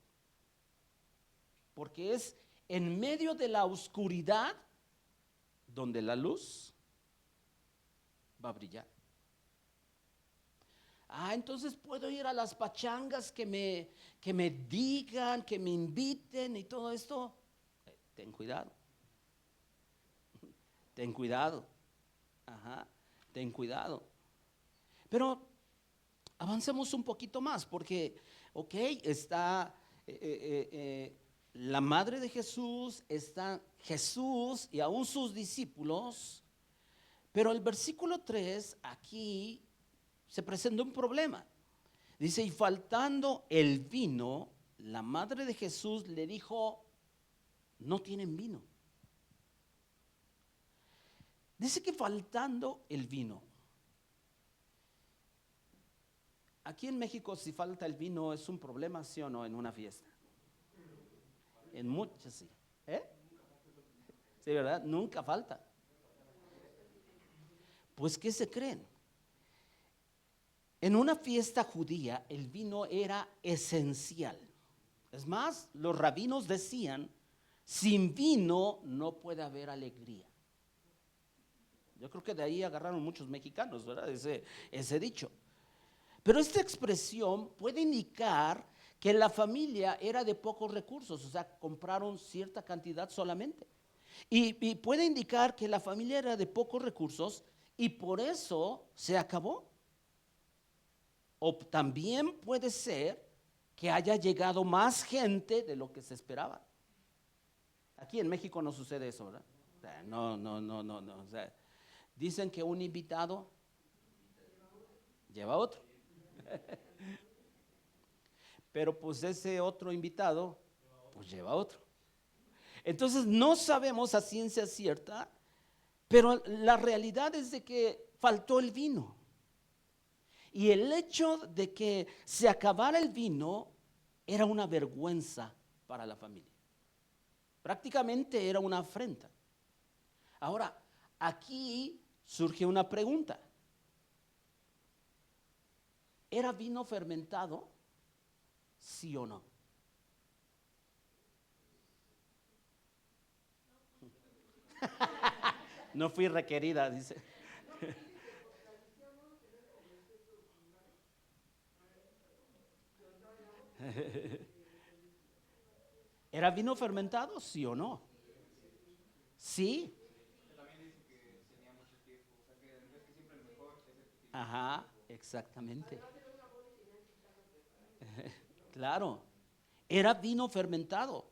Porque es en medio de la oscuridad donde la luz va a brillar. Entonces puedo ir a las pachangas que me digan, que me inviten y todo esto. Ten cuidado. Ten cuidado. Ten cuidado. Pero avancemos un poquito más, porque, está la madre de Jesús, está Jesús y aún sus discípulos, pero el versículo 3 aquí se presenta un problema. Dice, y faltando el vino, la madre de Jesús le dijo, no tienen vino. Dice que faltando el vino. Aquí en México, si falta el vino, ¿es un problema, sí o no, en una fiesta? En muchas, sí. Sí, ¿verdad? Nunca falta. Pues, ¿qué se creen? En una fiesta judía, el vino era esencial. Es más, los rabinos decían, sin vino no puede haber alegría. Yo creo que de ahí agarraron muchos mexicanos, ¿verdad? Ese dicho. Pero esta expresión puede indicar que la familia era de pocos recursos, o sea, compraron cierta cantidad solamente. Y puede indicar que la familia era de pocos recursos y por eso se acabó. O también puede ser que haya llegado más gente de lo que se esperaba. Aquí en México no sucede eso, ¿verdad? No. O sea, dicen que un invitado lleva otro. Pero pues ese otro invitado, pues lleva otro. Entonces no sabemos a ciencia cierta, pero la realidad es de que faltó el vino. Y el hecho de que se acabara el vino era una vergüenza para la familia. Prácticamente era una afrenta. Ahora, aquí surge una pregunta. ¿Era vino fermentado? ¿Sí o no? No fui requerida, dice. ¿Era vino fermentado? ¿Sí o no? Sí. Ajá, exactamente. Claro, era vino fermentado.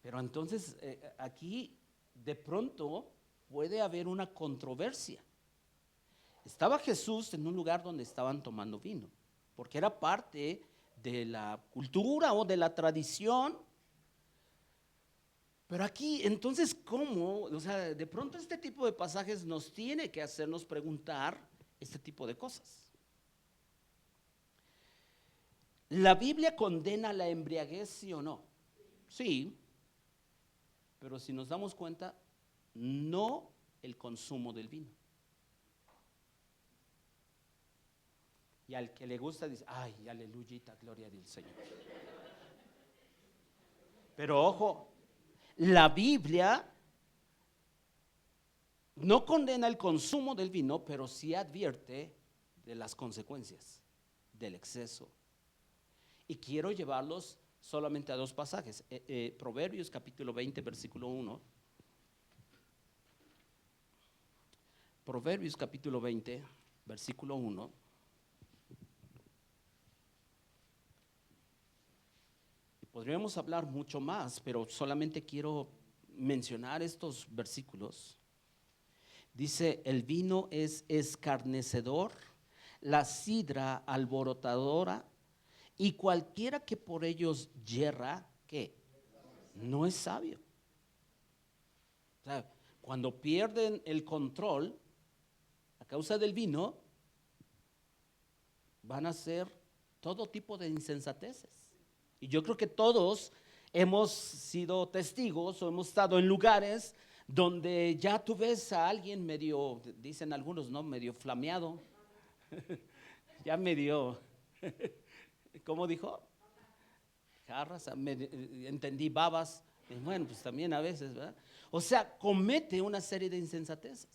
Pero entonces aquí de pronto puede haber una controversia. Estaba Jesús en un lugar donde estaban tomando vino, porque era parte de la cultura o de la tradición. Pero aquí, entonces, ¿cómo? O sea, de pronto este tipo de pasajes nos tiene que hacernos preguntar este tipo de cosas. ¿La Biblia condena la embriaguez, sí o no? Sí, pero si nos damos cuenta, no el consumo del vino. Y al que le gusta dice, ay, aleluyita, gloria del Señor. Pero ojo, la Biblia no condena el consumo del vino, pero sí advierte de las consecuencias del exceso. Y quiero llevarlos solamente a dos pasajes. Proverbios capítulo 20, versículo 1. Proverbios capítulo 20, versículo 1. Podríamos hablar mucho más, pero solamente quiero mencionar estos versículos. Dice, el vino es escarnecedor, la sidra alborotadora, y cualquiera que por ellos yerra, ¿qué? No es sabio. O sea, cuando pierden el control a causa del vino, van a hacer todo tipo de insensateces. Y yo creo que todos hemos sido testigos o hemos estado en lugares donde ya tú ves a alguien medio, dicen algunos, ¿no? Medio flameado. Ya medio, ¿cómo dijo? Jarras, entendí babas. Bueno, pues también a veces, ¿verdad? O sea, comete una serie de insensateces.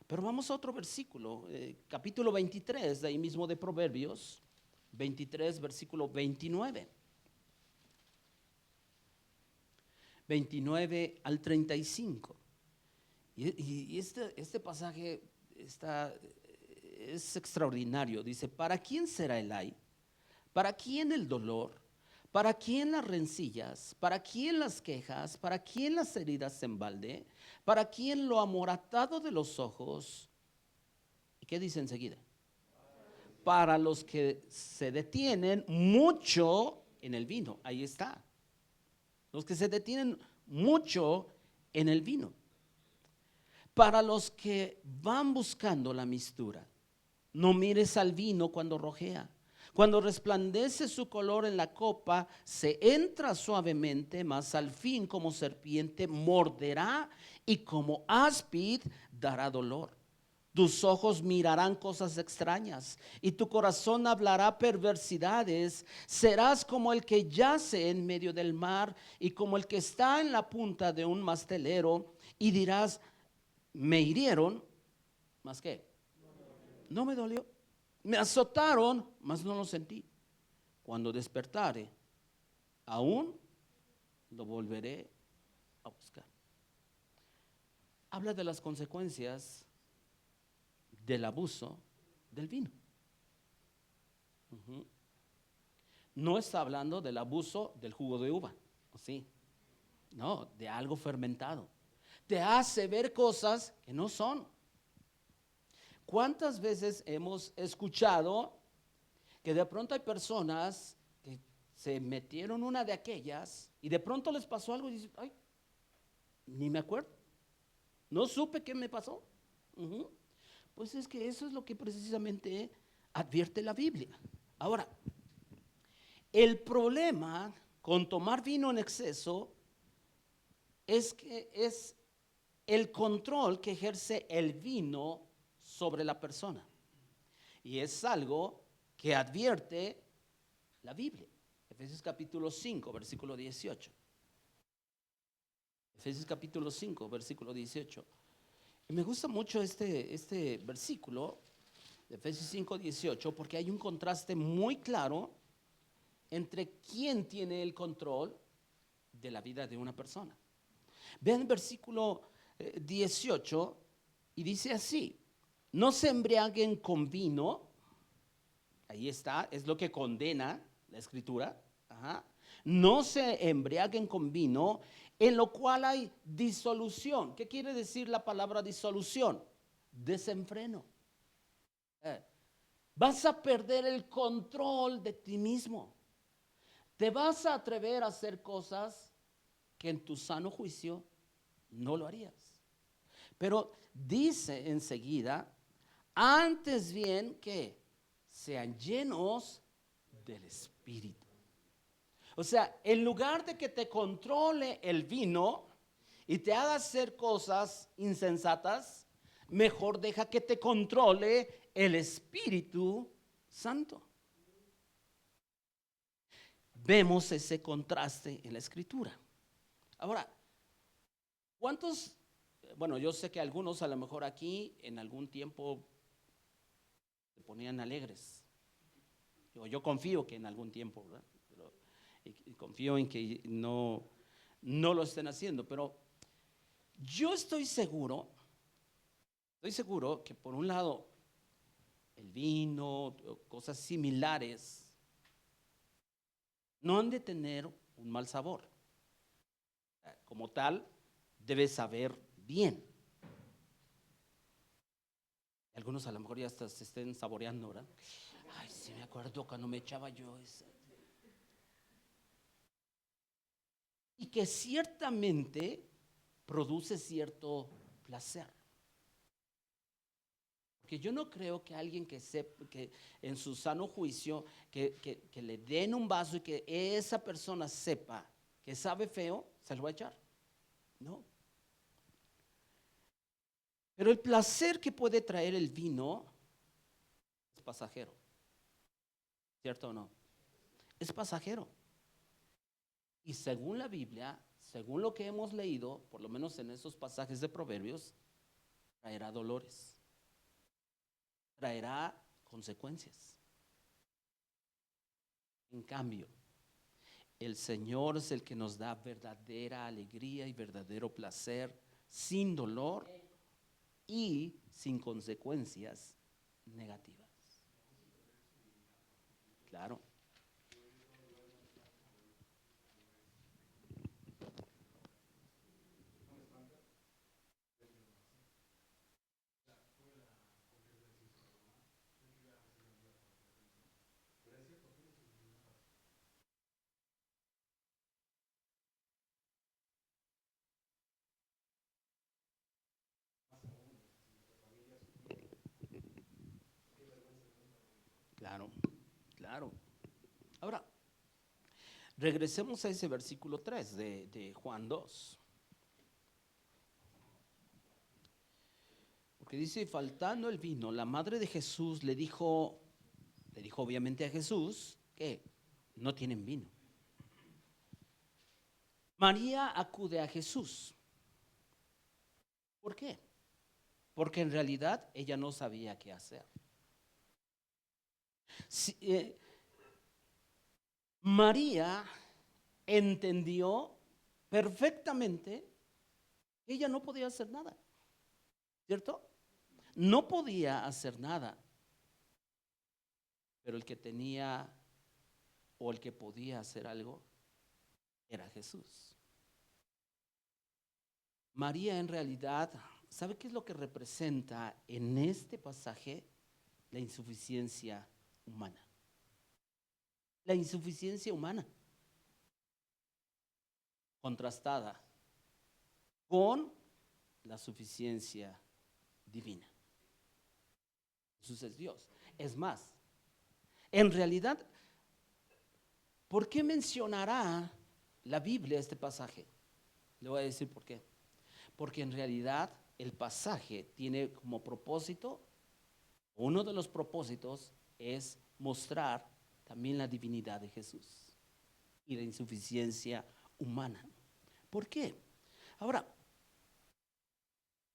Pero vamos a otro versículo, capítulo 23, de ahí mismo de Proverbios, 23, versículo 29. 29 al 35. Y este pasaje es extraordinario. Dice, ¿para quién será el ay? ¿Para quién el dolor? ¿Para quién las rencillas? ¿Para quién las quejas? ¿Para quién las heridas en balde? ¿Para quién lo amoratado de los ojos? ¿Y qué dice enseguida? Para los que se detienen mucho en el vino. Ahí está. Los que se detienen mucho en el vino. Para los que van buscando la mistura, no mires al vino cuando rojea. Cuando resplandece su color en la copa, se entra suavemente, mas al fin como serpiente morderá y como áspid dará dolor. Tus ojos mirarán cosas extrañas y tu corazón hablará perversidades. Serás como el que yace en medio del mar y como el que está en la punta de un mastelero y dirás, me hirieron, ¿más qué? No me dolió. Me azotaron, mas no lo sentí. Cuando despertare, aún lo volveré a buscar. Habla de las consecuencias del abuso del vino. No está hablando del abuso del jugo de uva, ¿o sí? No, de algo fermentado. Te hace ver cosas que no son. ¿Cuántas veces hemos escuchado que de pronto hay personas que se metieron una de aquellas y de pronto les pasó algo y dicen, ay, ni me acuerdo, no supe qué me pasó? Pues es que eso es lo que precisamente advierte la Biblia. Ahora, el problema con tomar vino en exceso es que es el control que ejerce el vino sobre la persona. Y es algo que advierte la Biblia. Efesios capítulo 5, versículo 18. Efesios capítulo 5, versículo 18. Y me gusta mucho este versículo de Efesios 5, 18, porque hay un contraste muy claro entre quién tiene el control de la vida de una persona. Vean el versículo 18 y dice así, no se embriaguen con vino, ahí está, es lo que condena la escritura, no se embriaguen con vino, en lo cual hay disolución. ¿Qué quiere decir la palabra disolución? Desenfreno. Vas a perder el control de ti mismo. Te vas a atrever a hacer cosas que en tu sano juicio no lo harías. Pero dice enseguida, antes bien que sean llenos del Espíritu. O sea, en lugar de que te controle el vino y te haga hacer cosas insensatas, mejor deja que te controle el Espíritu Santo. Vemos ese contraste en la Escritura. Ahora, ¿cuántos? Bueno, yo sé que algunos a lo mejor aquí en algún tiempo se ponían alegres. Yo confío que en algún tiempo, ¿verdad? Y confío en que no lo estén haciendo, pero yo estoy seguro que por un lado el vino, cosas similares, no han de tener un mal sabor. Como tal, debe saber bien. Algunos a lo mejor ya hasta se estén saboreando, ¿verdad? Ay, sí me acuerdo cuando me echaba yo esa. Y que ciertamente produce cierto placer. Porque yo no creo que alguien que sepa, que en su sano juicio, que le den un vaso y que esa persona sepa que sabe feo, se lo va a echar. No. Pero el placer que puede traer el vino es pasajero. ¿Cierto o no? Es pasajero. Y según la Biblia, según lo que hemos leído, por lo menos en esos pasajes de Proverbios, traerá dolores, traerá consecuencias. En cambio, el Señor es el que nos da verdadera alegría y verdadero placer, sin dolor y sin consecuencias negativas. Claro. Claro, claro. Ahora, regresemos a ese versículo 3 de Juan 2. Porque dice, faltando el vino, la madre de Jesús le dijo obviamente a Jesús que no tienen vino. María acude a Jesús. ¿Por qué? Porque en realidad ella no sabía qué hacer. María entendió perfectamente que ella no podía hacer nada, ¿cierto? No podía hacer nada, pero el que tenía o el que podía hacer algo era Jesús. María en realidad, ¿sabe qué es lo que representa en este pasaje? La insuficiencia humana. La insuficiencia humana contrastada con la suficiencia divina. Jesús es Dios. Es más, en realidad, ¿por qué mencionará la Biblia este pasaje? Le voy a decir por qué. Porque en realidad el pasaje tiene como propósito, uno de los propósitos es mostrar también la divinidad de Jesús y la insuficiencia humana. ¿Por qué? Ahora,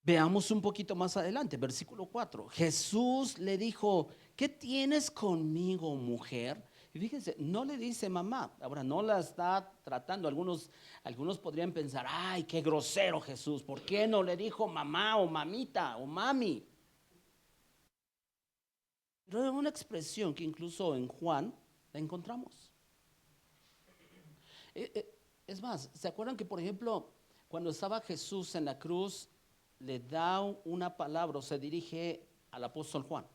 veamos un poquito más adelante, versículo 4. Jesús le dijo, ¿qué tienes conmigo, mujer? Y fíjense, no le dice mamá. Ahora, no la está tratando. Algunos podrían pensar, ay, qué grosero Jesús. ¿Por qué no le dijo mamá o mamita o mami? Pero es una expresión que incluso en Juan la encontramos. Es más, ¿se acuerdan que, por ejemplo, cuando estaba Jesús en la cruz, le da una palabra o se dirige al apóstol Juan?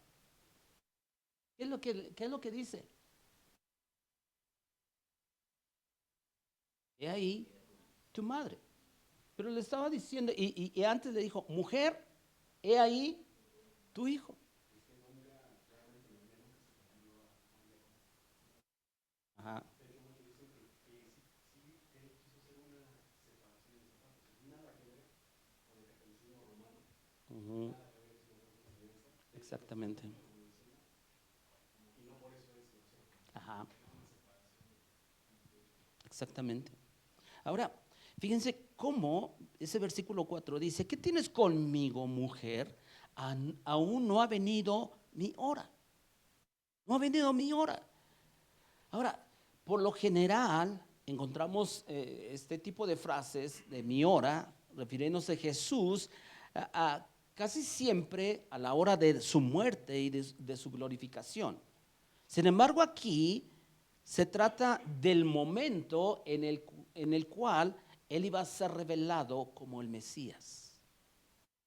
¿Qué es lo que dice? He ahí tu madre. Pero le estaba diciendo, y antes le dijo, mujer, he ahí tu hijo. Ajá. Ujú. Exactamente. Ajá. Exactamente. Ahora, fíjense cómo ese versículo 4 dice, ¿qué tienes conmigo, mujer? Aún no ha venido mi hora. No ha venido mi hora. Ahora, por lo general, encontramos este tipo de frases de mi hora, refiriéndose a Jesús, casi siempre a la hora de su muerte y de su glorificación. Sin embargo, aquí se trata del momento en el cual Él iba a ser revelado como el Mesías.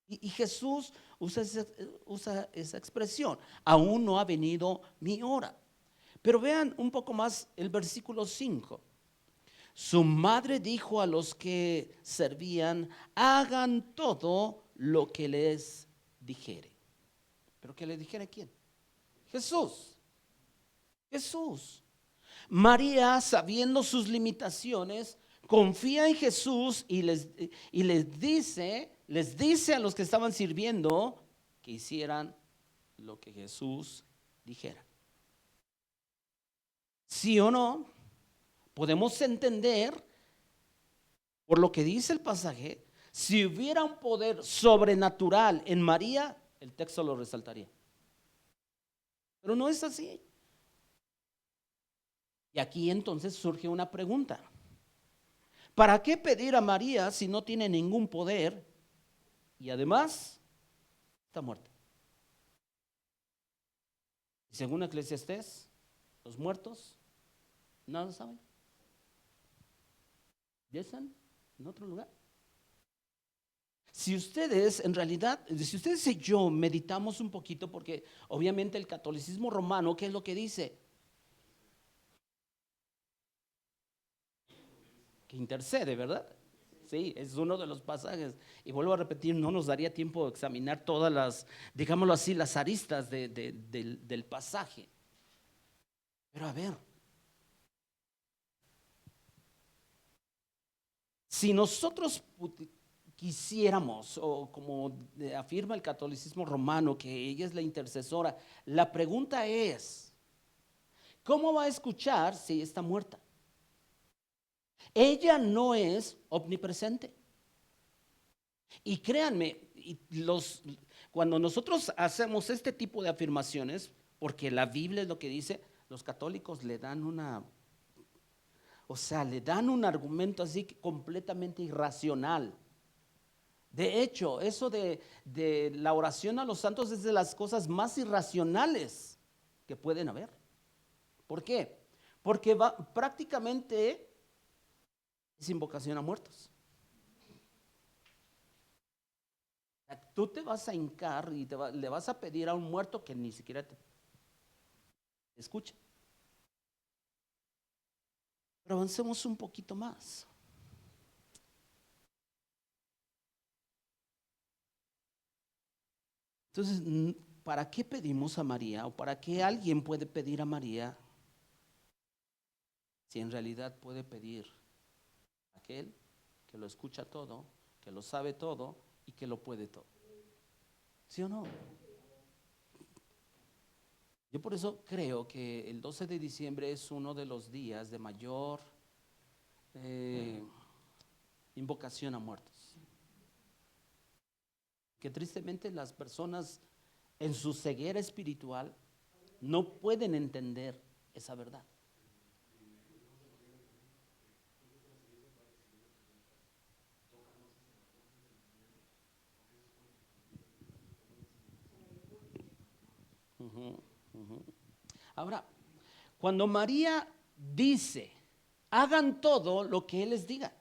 Y Jesús usa esa expresión, aún no ha venido mi hora. Pero vean un poco más el versículo 5. Su madre dijo a los que servían, hagan todo lo que les dijere. ¿Pero que le dijere quién? Jesús. Jesús. María, sabiendo sus limitaciones, confía en Jesús y les dice a los que estaban sirviendo que hicieran lo que Jesús dijera. ¿Sí o no? Podemos entender, por lo que dice el pasaje, si hubiera un poder sobrenatural en María, el texto lo resaltaría. Pero no es así. Y aquí entonces surge una pregunta. ¿Para qué pedir a María si no tiene ningún poder y además está muerta? Según Eclesiastés, los muertos nada saben. ¿Ya están en otro lugar? Si ustedes, en realidad, si ustedes y yo meditamos un poquito, porque obviamente el catolicismo romano, ¿qué es lo que dice? Que intercede, ¿verdad? Sí, es uno de los pasajes. Y vuelvo a repetir, no nos daría tiempo de examinar todas las, digámoslo así, las aristas del pasaje. Pero a ver, si nosotros quisiéramos, o como afirma el catolicismo romano, que ella es la intercesora, la pregunta es, ¿cómo va a escuchar si está muerta? Ella no es omnipresente. Y créanme, cuando nosotros hacemos este tipo de afirmaciones, porque la Biblia es lo que dice, los católicos le dan le dan un argumento así completamente irracional. De hecho, eso de la oración a los santos es de las cosas más irracionales que pueden haber. ¿Por qué? Porque prácticamente es invocación a muertos. Tú te vas a hincar y le vas a pedir a un muerto que ni siquiera te escucha. Pero avancemos un poquito más. Entonces, ¿para qué pedimos a María? ¿O para qué alguien puede pedir a María si en realidad puede pedir a aquel que lo escucha todo, que lo sabe todo y que lo puede todo? ¿Sí o no? Yo por eso creo que el 12 de diciembre es uno de los días de mayor invocación a muertos. Que tristemente las personas en su ceguera espiritual no pueden entender esa verdad. Ujú, ujú. Ahora, cuando María dice, hagan todo lo que Él les diga,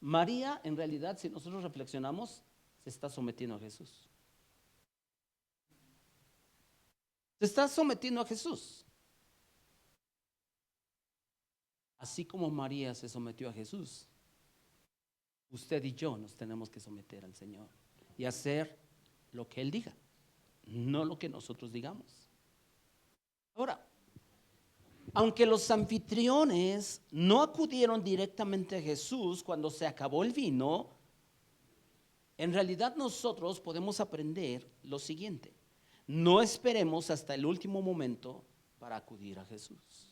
María en realidad, si nosotros reflexionamos, se está sometiendo a Jesús. Se está sometiendo a Jesús. Así como María se sometió a Jesús, Usted y yo nos tenemos que someter al Señor y hacer lo que Él diga, no lo que nosotros digamos. Ahora, aunque los anfitriones no acudieron directamente a Jesús cuando se acabó el vino, en realidad nosotros podemos aprender lo siguiente: no esperemos hasta el último momento para acudir a Jesús.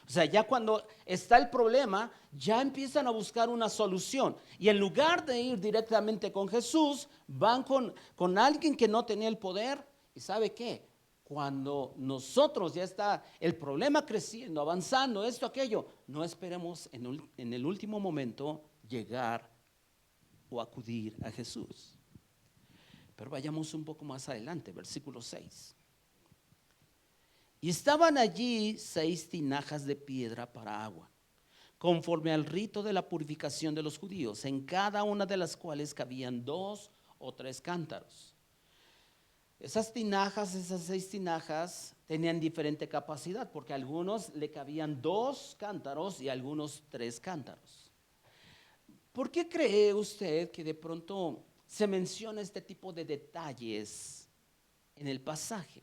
O sea, ya cuando está el problema, ya empiezan a buscar una solución. Y en lugar de ir directamente con Jesús, van con alguien que no tenía el poder. ¿Y sabe qué? Cuando nosotros ya está el problema creciendo, avanzando, esto, aquello, no esperemos en el último momento llegar o acudir a Jesús. Pero vayamos un poco más adelante, versículo 6. Y estaban allí 6 tinajas de piedra para agua, conforme al rito de la purificación de los judíos, en cada una de las cuales cabían 2 o 3 cántaros. Esas 6 tinajas tenían diferente capacidad, porque a algunos le cabían 2 cántaros y a algunos 3 cántaros. ¿Por qué cree usted que de pronto se menciona este tipo de detalles en el pasaje?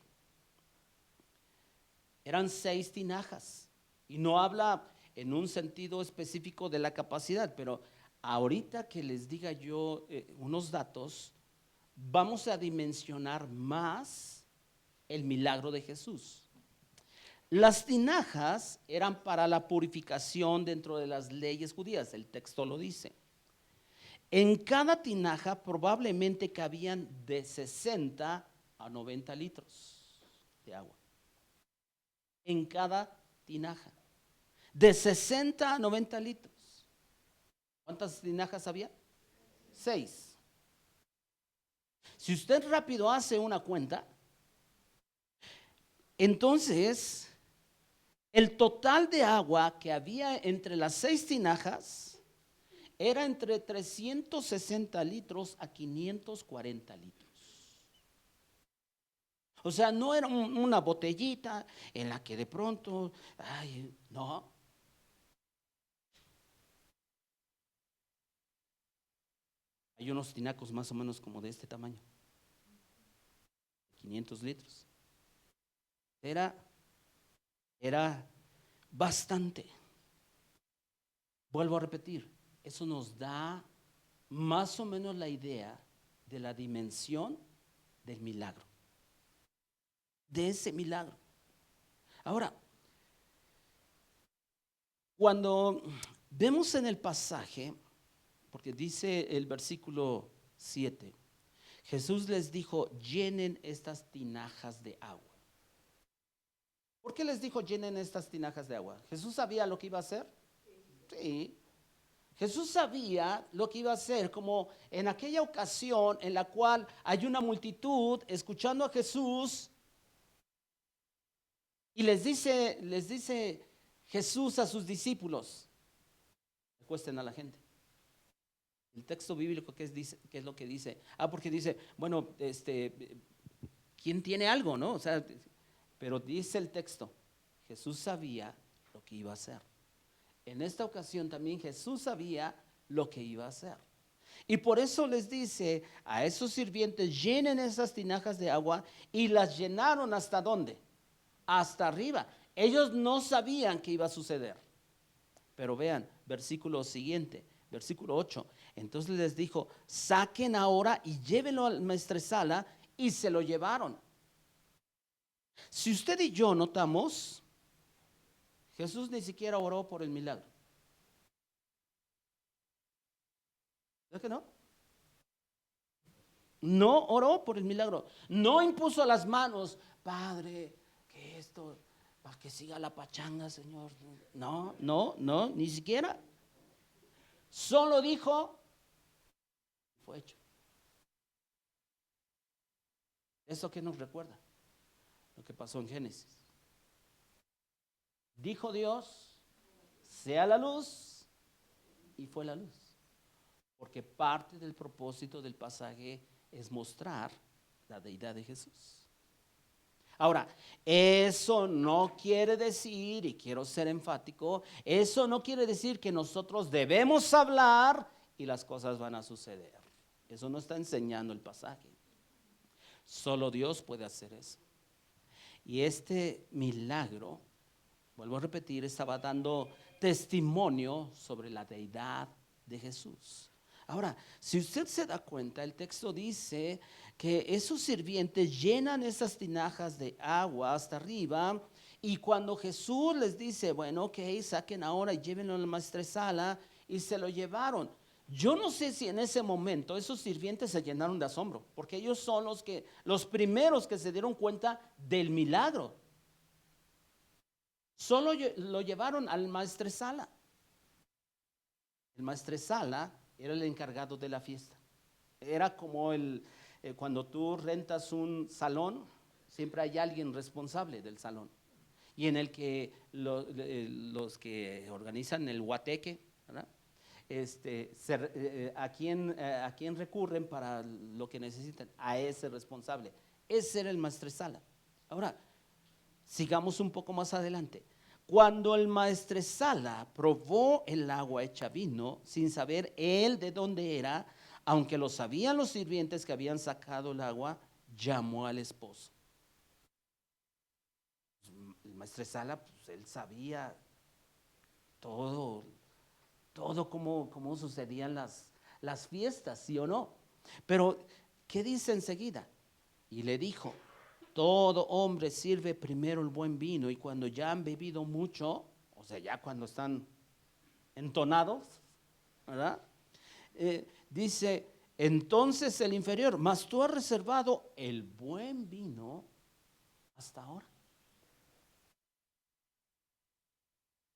Eran 6 tinajas y no habla en un sentido específico de la capacidad, pero ahorita que les diga yo unos datos, vamos a dimensionar más el milagro de Jesús. Las tinajas eran para la purificación dentro de las leyes judías, el texto lo dice. En cada tinaja probablemente cabían de 60 a 90 litros de agua. En cada tinaja, de 60 a 90 litros. ¿Cuántas tinajas había? 6. Si usted rápido hace una cuenta, entonces el total de agua que había entre las 6 tinajas era entre 360 litros a 540 litros. O sea, no era una botellita en la que de pronto, ay, no. Hay unos tinacos más o menos como de este tamaño, 500 litros. Era bastante. Vuelvo a repetir, eso nos da más o menos la idea de la dimensión del milagro, de ese milagro. Ahora, cuando vemos en el pasaje, porque dice el versículo 7, Jesús les dijo: llenen estas tinajas de agua. ¿Por qué les dijo llenen estas tinajas de agua? ¿Jesús sabía lo que iba a hacer? Sí. Jesús sabía lo que iba a hacer, como en aquella ocasión en la cual hay una multitud escuchando a Jesús y les dice Jesús a sus discípulos: acuesten a la gente. El texto bíblico, ¿qué es lo que dice? Porque dice, bueno, ¿quién tiene algo, no? O sea, pero dice el texto, Jesús sabía lo que iba a hacer. En esta ocasión también Jesús sabía lo que iba a hacer. Y por eso les dice a esos sirvientes: llenen esas tinajas de agua, y las llenaron ¿hasta dónde? Hasta arriba. Ellos no sabían qué iba a suceder. Pero vean, versículo siguiente, versículo 8. Entonces les dijo: saquen ahora y llévenlo al maestresala, y se lo llevaron. Si usted y yo notamos, Jesús ni siquiera oró por el milagro. ¿Es que no? No oró por el milagro. No impuso las manos: Padre, que esto, para que siga la pachanga, Señor. No, ni siquiera. Solo dijo: fue hecho. ¿Eso qué nos recuerda? Lo que pasó en Génesis. Dijo Dios: sea la luz, y fue la luz. Porque parte del propósito del pasaje es mostrar la deidad de Jesús. Ahora, eso no quiere decir, y quiero ser enfático, eso no quiere decir que nosotros debemos hablar y las cosas van a suceder. Eso no está enseñando el pasaje. Solo Dios puede hacer eso. Y este milagro, vuelvo a repetir, estaba dando testimonio sobre la deidad de Jesús. Ahora, si usted se da cuenta, el texto dice que esos sirvientes llenan esas tinajas de agua hasta arriba, y cuando Jesús les dice, bueno, ok, saquen ahora y llévenlo a la maestresala, y se lo llevaron. Yo no sé si en ese momento esos sirvientes se llenaron de asombro, porque ellos son los primeros que se dieron cuenta del milagro. Solo lo llevaron al maestresala. El maestresala era el encargado de la fiesta. Era como cuando tú rentas un salón, siempre hay alguien responsable del salón. Y en el que los que organizan el guateque, ¿verdad? ¿A quién recurren para lo que necesitan? A ese responsable. Ese era el maestresala. Ahora, sigamos un poco más adelante. Cuando el maestresala probó el agua hecha vino, sin saber él de dónde era, aunque lo sabían los sirvientes que habían sacado el agua, llamó al esposo. El maestresala, pues él sabía todo cómo sucedían las fiestas, ¿sí o no? Pero, ¿qué dice enseguida? Y le dijo, todo hombre sirve primero el buen vino, y cuando ya han bebido mucho, o sea, ya cuando están entonados, ¿verdad? Dice, entonces el inferior, mas tú has reservado el buen vino hasta ahora.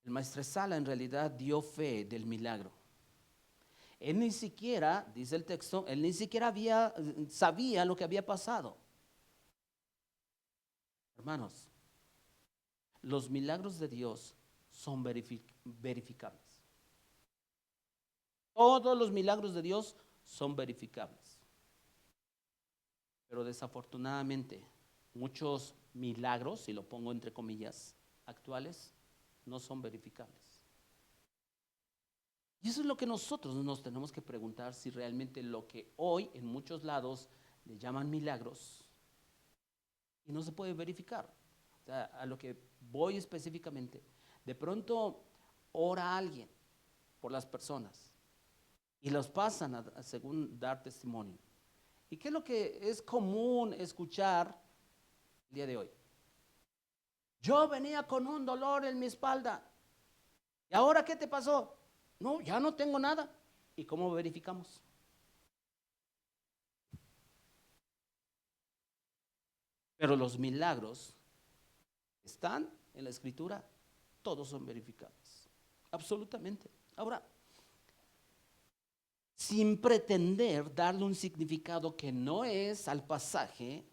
El maestresala en realidad dio fe del milagro. Él ni siquiera, dice el texto, él ni siquiera sabía lo que había pasado. Hermanos, los milagros de Dios son verificables. Todos los milagros de Dios son verificables. Pero desafortunadamente, muchos milagros, y lo pongo entre comillas, actuales, no son verificables. Y eso es lo que nosotros nos tenemos que preguntar, si realmente lo que hoy en muchos lados le llaman milagros y no se puede verificar. O sea, a lo que voy específicamente, de pronto ora alguien por las personas y los pasan según dar testimonio. ¿Y qué es lo que es común escuchar el día de hoy? Yo venía con un dolor en mi espalda. ¿Y ahora qué te pasó? No, ya no tengo nada. ¿Y cómo verificamos? Pero los milagros están en la Escritura, todos son verificables. Absolutamente. Ahora, sin pretender darle un significado que no es al pasaje,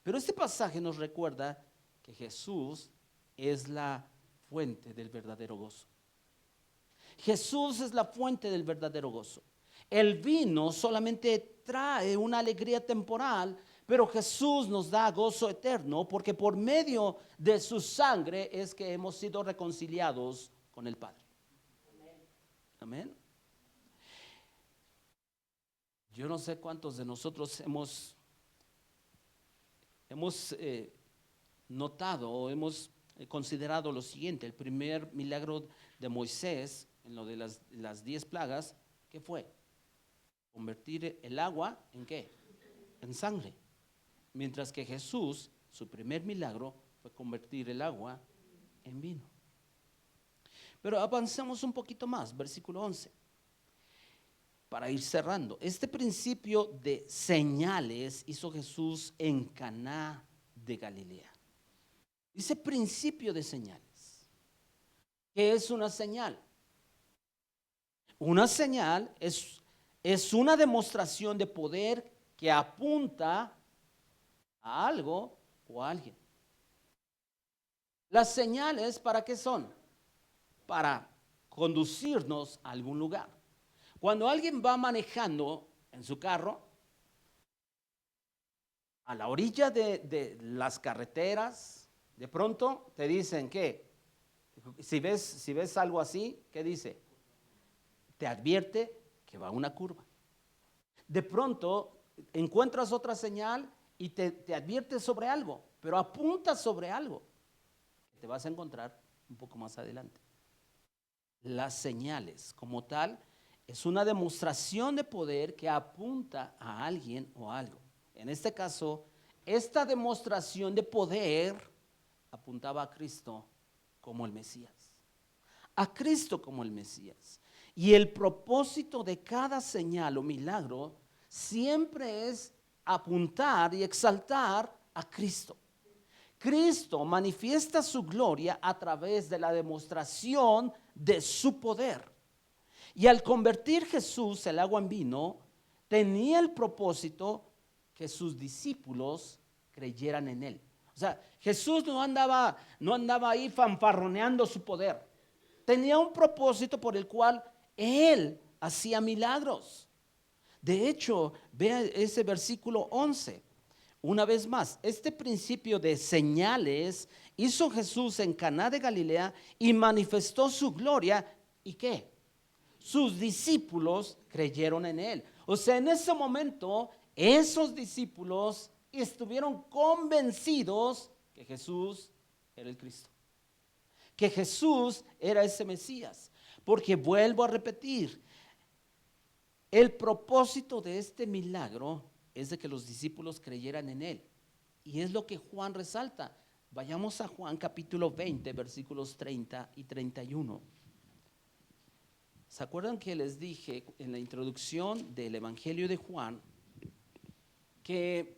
pero este pasaje nos recuerda que Jesús es la fuente del verdadero gozo. Jesús es la fuente del verdadero gozo. El vino solamente trae una alegría temporal, pero Jesús nos da gozo eterno, porque por medio de su sangre es que hemos sido reconciliados con el Padre. Amén. Yo no sé cuántos de nosotros hemos notado o hemos considerado lo siguiente: el primer milagro de Moisés en lo de las 10 plagas, ¿qué fue? Convertir el agua ¿en qué? En sangre. Mientras que Jesús, su primer milagro fue convertir el agua en vino. Pero avancemos un poquito más, versículo 11, para ir cerrando. Este principio de señales hizo Jesús en Caná de Galilea. Dice principio de señales. ¿Qué es una señal? Una señal es una demostración de poder que apunta a algo o a alguien. Las señales, ¿para qué son? Para conducirnos a algún lugar. Cuando alguien va manejando en su carro, a la orilla de las carreteras, de pronto te dicen que, si ves algo así, ¿qué dice? Te advierte que va a una curva. De pronto encuentras otra señal y te adviertes sobre algo, pero apuntas sobre algo que te vas a encontrar un poco más adelante. Las señales como tal es una demostración de poder que apunta a alguien o algo. En este caso, esta demostración de poder apuntaba a Cristo como el Mesías. A Cristo como el Mesías. Y el propósito de cada señal o milagro siempre es apuntar y exaltar a Cristo. Cristo manifiesta su gloria a través de la demostración de su poder. Y al convertir Jesús el agua en vino, tenía el propósito que sus discípulos creyeran en él. O sea, Jesús no andaba ahí fanfarroneando su poder. Tenía un propósito por el cual él hacía milagros. De hecho, vea ese versículo 11. Una vez más, este principio de señales hizo Jesús en Caná de Galilea y manifestó su gloria. ¿Y qué? Sus discípulos creyeron en él. O sea, en ese momento, esos discípulos estuvieron convencidos que Jesús era el Cristo, que Jesús era ese Mesías. Porque vuelvo a repetir, el propósito de este milagro es de que los discípulos creyeran en él. Y es lo que Juan resalta. Vayamos a Juan capítulo 20, versículos 30 y 31. ¿Se acuerdan que les dije en la introducción del Evangelio de Juan que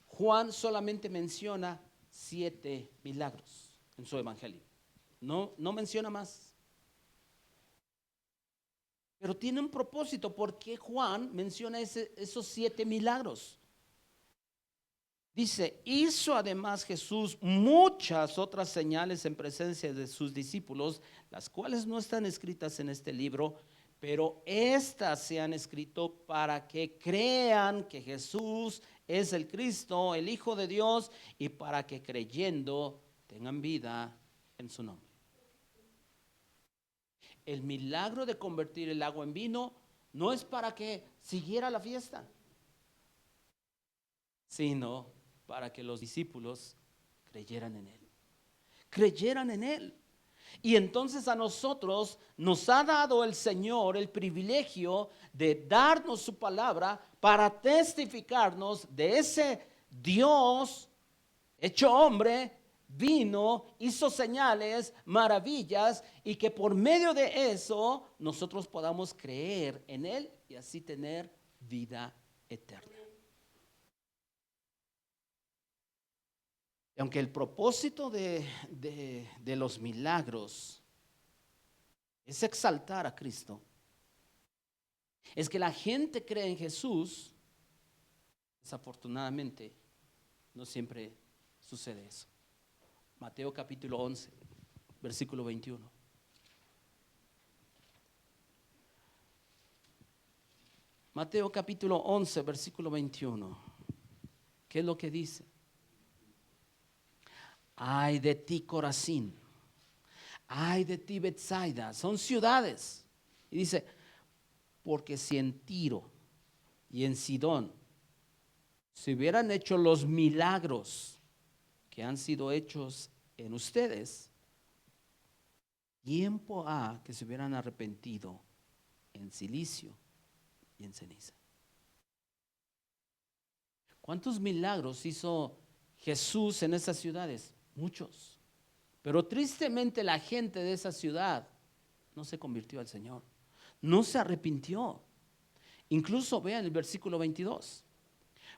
Juan solamente menciona 7 milagros en su Evangelio? No menciona más. Pero tiene un propósito. ¿Por qué Juan menciona esos 7 milagros? Dice, hizo además Jesús muchas otras señales en presencia de sus discípulos, las cuales no están escritas en este libro, pero estas se han escrito para que crean que Jesús es el Cristo, el Hijo de Dios, y para que creyendo tengan vida en su nombre. El milagro de convertir el agua en vino no es para que siguiera la fiesta, sino para que los discípulos creyeran en él. Creyeran en él. Y entonces a nosotros nos ha dado el Señor el privilegio de darnos su palabra para testificarnos de ese Dios hecho hombre, vino, hizo señales, maravillas, y que por medio de eso nosotros podamos creer en él y así tener vida eterna. Y aunque el propósito de los milagros es exaltar a Cristo, es que la gente cree en Jesús, desafortunadamente no siempre sucede eso. Mateo capítulo 11, versículo 21. Mateo capítulo 11, versículo 21. ¿Qué es lo que dice? Ay de ti, Corazín. Ay de ti, Betsaida. Son ciudades. Y dice, porque si en Tiro y en Sidón se hubieran hecho los milagros que han sido hechos en ustedes, tiempo ha que se hubieran arrepentido en silicio y en ceniza. ¿Cuántos milagros hizo Jesús en esas ciudades? Muchos. Pero tristemente la gente de esa ciudad no se convirtió al Señor, no se arrepintió. Incluso vean el versículo 22.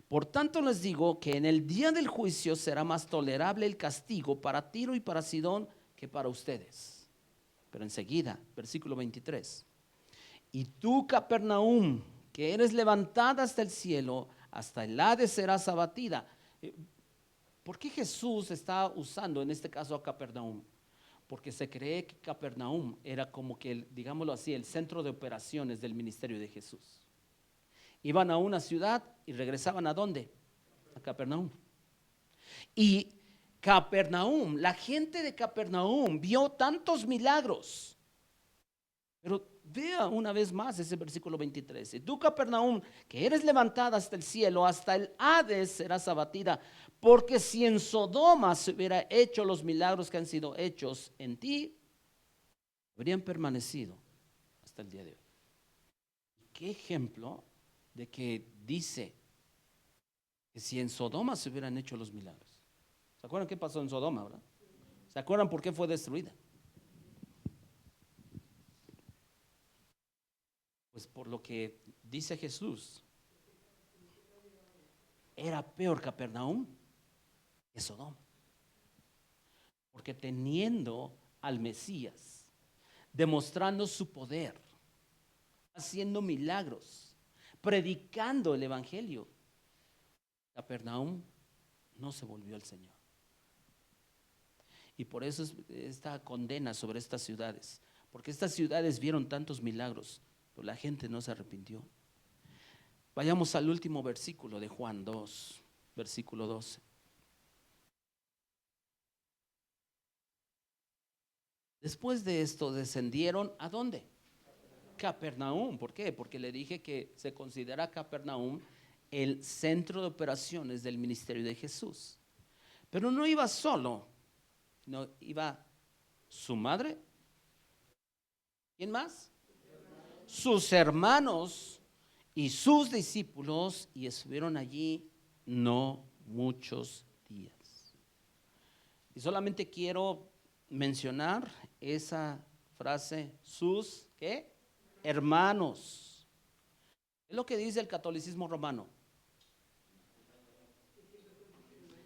Por tanto les digo que en el día del juicio será más tolerable el castigo para Tiro y para Sidón que para ustedes. Pero enseguida, versículo 23. Y tú, Capernaum, que eres levantada hasta el cielo, hasta el Hades serás abatida. ¿Por qué Jesús está usando en este caso a Capernaum? Porque se cree que Capernaum era como que, digámoslo así, el centro de operaciones del ministerio de Jesús. Iban a una ciudad y regresaban ¿a dónde? A Capernaum. Y Capernaum, la gente de Capernaum vio tantos milagros, pero Vea una vez más ese versículo 23. Y tú, Capernaum, que eres levantada hasta el cielo, hasta el Hades serás abatida, porque si en Sodoma se hubiera hecho los milagros que han sido hechos en ti, habrían permanecido hasta el día de hoy. ¿Qué ejemplo de que dice que si en Sodoma se hubieran hecho los milagros? ¿Se acuerdan qué pasó en Sodoma, verdad? ¿Se acuerdan por qué fue destruida? Pues por lo que dice Jesús, era peor Capernaum que Sodoma. Porque teniendo al Mesías, demostrando su poder, haciendo milagros, predicando el evangelio, Capernaum no se volvió al Señor. Y por eso es esta condena sobre estas ciudades, porque estas ciudades vieron tantos milagros, pero la gente no se arrepintió. Vayamos al último versículo de Juan 2, versículo 12. Después de esto descendieron ¿a dónde? Capernaum. ¿Por qué? Porque le dije que se considera Capernaum el centro de operaciones del ministerio de Jesús. Pero no iba solo, no iba su madre. ¿Quién más? Sus hermanos y sus discípulos, y estuvieron allí no muchos días. Y solamente quiero mencionar esa frase, sus ¿qué? Hermanos. Es lo que dice el catolicismo romano,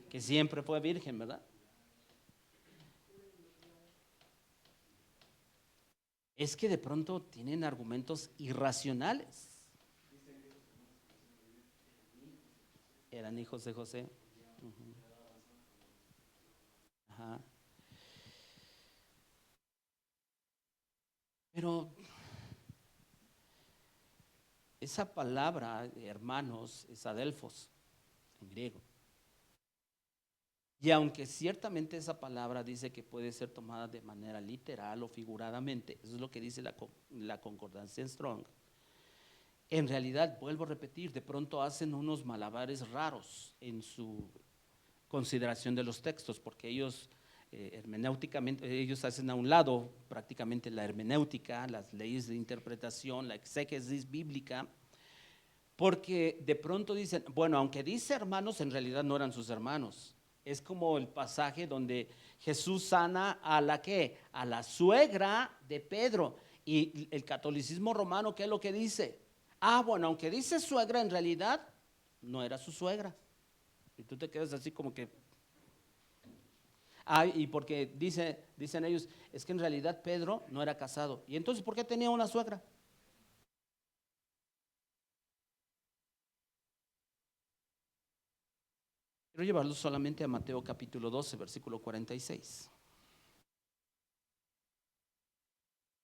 que siempre fue virgen, ¿verdad? Es que de pronto tienen argumentos irracionales. Eran hijos de José. Ajá. Pero esa palabra, hermanos, es adelphos en griego. Y aunque ciertamente esa palabra dice que puede ser tomada de manera literal o figuradamente, eso es lo que dice la concordancia Strong, en realidad, vuelvo a repetir, de pronto hacen unos malabares raros en su consideración de los textos, porque ellos hermenéuticamente, ellos hacen a un lado prácticamente la hermenéutica, las leyes de interpretación, la exégesis bíblica, porque de pronto dicen, bueno, aunque dice hermanos, en realidad no eran sus hermanos. Es como el pasaje donde Jesús sana a la ¿qué? A la suegra de Pedro. Y el catolicismo romano, ¿qué es lo que dice? Ah, bueno, aunque dice suegra, en realidad no era su suegra. Y tú te quedas así como que... Ah, y porque dicen ellos, es que en realidad Pedro no era casado. ¿Y entonces por qué tenía una suegra? Quiero llevarlo solamente a Mateo capítulo 12, versículo 46.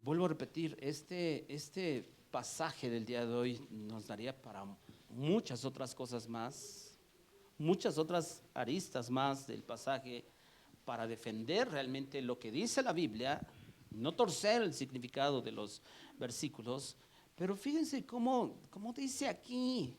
Vuelvo a repetir, este pasaje del día de hoy nos daría para muchas otras cosas más, muchas otras aristas más del pasaje para defender realmente lo que dice la Biblia, no torcer el significado de los versículos, pero fíjense cómo dice aquí.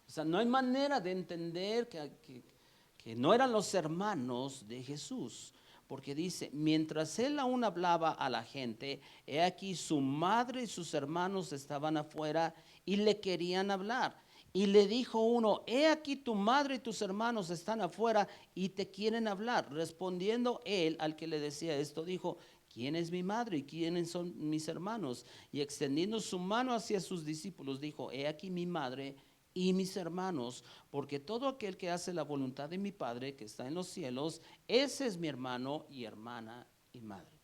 O sea, no hay manera de entender que no eran los hermanos de Jesús, porque dice, mientras él aún hablaba a la gente, he aquí su madre y sus hermanos estaban afuera y le querían hablar. Y le dijo uno, he aquí tu madre y tus hermanos están afuera y te quieren hablar. Respondiendo él al que le decía esto, dijo, ¿quién es mi madre y quiénes son mis hermanos? Y extendiendo su mano hacia sus discípulos, dijo, he aquí mi madre y mis hermanos, porque todo aquel que hace la voluntad de mi Padre que está en los cielos, ese es mi hermano y hermana y madre.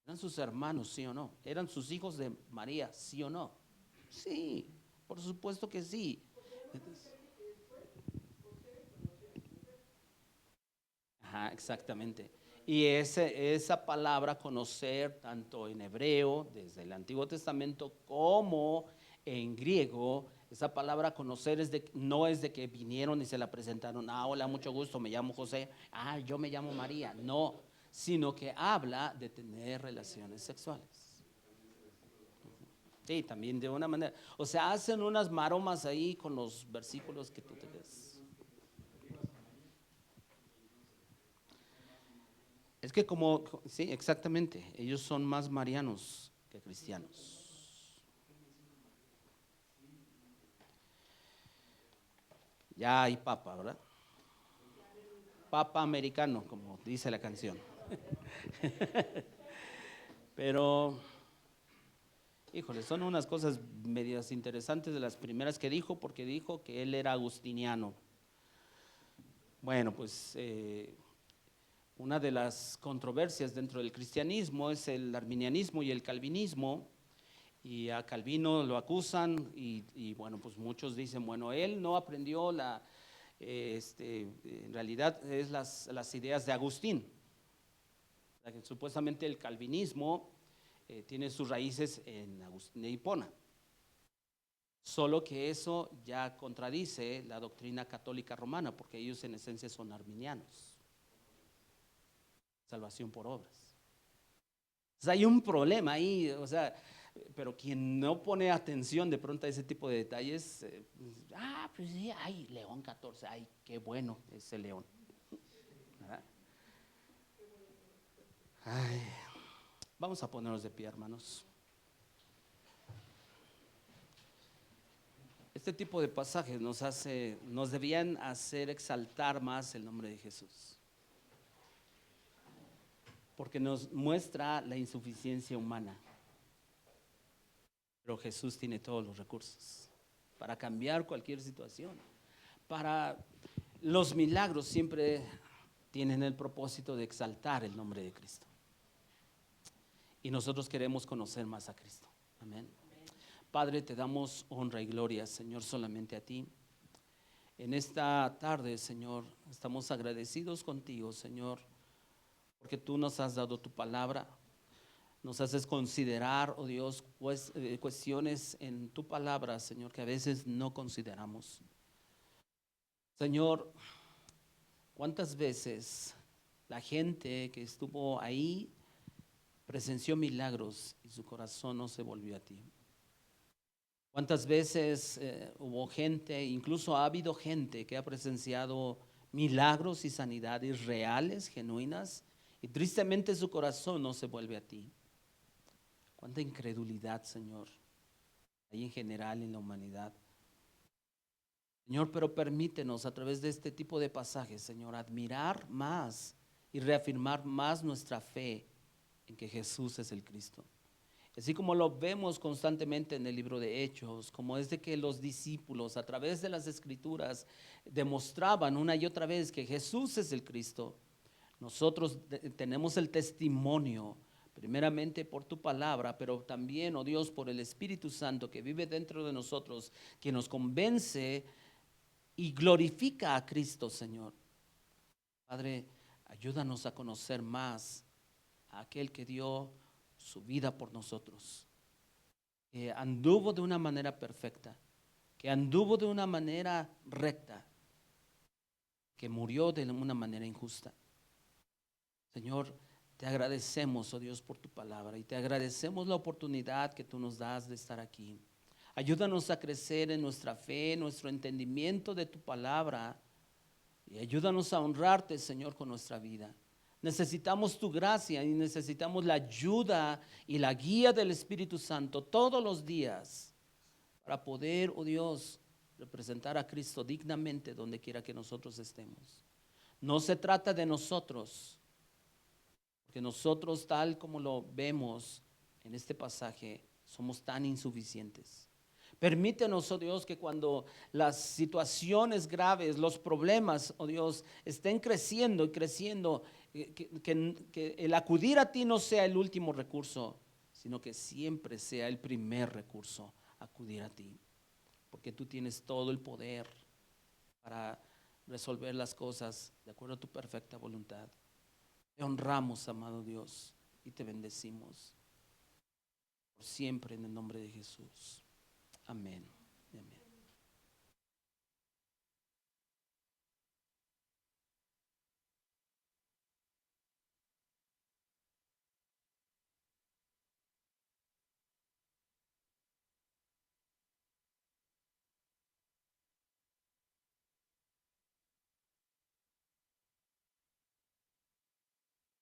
¿Eran sus hermanos, sí o no? ¿Eran sus hijos de María, sí o no? Sí, por supuesto que sí. Ajá, exactamente. Y esa palabra conocer, tanto en hebreo, desde el Antiguo Testamento, como en griego, esa palabra conocer no es de que vinieron y se la presentaron, ah, hola, mucho gusto, me llamo José, ah, yo me llamo María, no, sino que habla de tener relaciones sexuales. Sí, también de una manera. O sea, hacen unas maromas ahí con los versículos que tú te des. Es que sí, exactamente, ellos son más marianos que cristianos. Ya hay papa, ¿verdad? Papa americano, como dice la canción. Pero, híjole, son unas cosas medias interesantes de las primeras que dijo, porque dijo que él era agustiniano. Bueno, pues una de las controversias dentro del cristianismo es el arminianismo y el calvinismo, y a Calvino lo acusan y bueno, pues muchos dicen, bueno, él no aprendió en realidad es las ideas de Agustín. Supuestamente el calvinismo tiene sus raíces en Agustín de Hipona, solo que eso ya contradice la doctrina católica romana, porque ellos en esencia son arminianos. Salvación por obras. O sea, hay un problema ahí, o sea, pero quien no pone atención de pronto a ese tipo de detalles, pues sí, ay, León 14, ay, qué bueno ese León. ¿Verdad? Ay, vamos a ponernos de pie, hermanos. Este tipo de pasajes nos debían hacer exaltar más el nombre de Jesús, porque nos muestra la insuficiencia humana. Pero Jesús tiene todos los recursos para cambiar cualquier situación. Los milagros siempre tienen el propósito de exaltar el nombre de Cristo. Y nosotros queremos conocer más a Cristo. Amén. Padre, te damos honra y gloria, Señor, solamente a ti. En esta tarde, Señor, estamos agradecidos contigo, Señor, porque tú nos has dado tu palabra. Nos haces considerar, oh Dios, cuestiones en tu palabra, Señor, que a veces no consideramos. Señor, ¿cuántas veces la gente que estuvo ahí presenció milagros y su corazón no se volvió a ti? ¿Cuántas veces hubo gente, incluso ha habido gente que ha presenciado milagros y sanidades reales, genuinas, y tristemente su corazón no se vuelve a ti? Cuánta incredulidad, Señor, hay en general en la humanidad. Señor, pero permítenos a través de este tipo de pasajes, Señor, admirar más y reafirmar más nuestra fe en que Jesús es el Cristo. Así como lo vemos constantemente en el libro de Hechos, como es de que los discípulos a través de las Escrituras demostraban una y otra vez que Jesús es el Cristo. Nosotros tenemos el testimonio, primeramente por tu palabra, pero también, oh Dios, por el Espíritu Santo que vive dentro de nosotros, que nos convence y glorifica a Cristo, Señor. Padre, ayúdanos a conocer más a aquel que dio su vida por nosotros, que anduvo de una manera perfecta, que anduvo de una manera recta, que murió de una manera injusta. Señor, te agradecemos, oh Dios, por tu palabra y te agradecemos la oportunidad que tú nos das de estar aquí. Ayúdanos a crecer en nuestra fe, en nuestro entendimiento de tu palabra y ayúdanos a honrarte, Señor, con nuestra vida. Necesitamos tu gracia y necesitamos la ayuda y la guía del Espíritu Santo todos los días para poder, oh Dios, representar a Cristo dignamente donde quiera que nosotros estemos. No se trata de nosotros, porque nosotros, tal como lo vemos en este pasaje, somos tan insuficientes. Permítenos, oh Dios, que cuando las situaciones graves, los problemas, oh Dios, estén creciendo y creciendo, que el acudir a ti no sea el último recurso, sino que siempre sea el primer recurso, acudir a ti. Porque tú tienes todo el poder para resolver las cosas de acuerdo a tu perfecta voluntad. Te honramos, amado Dios, y te bendecimos por siempre en el nombre de Jesús. Amén. Amén.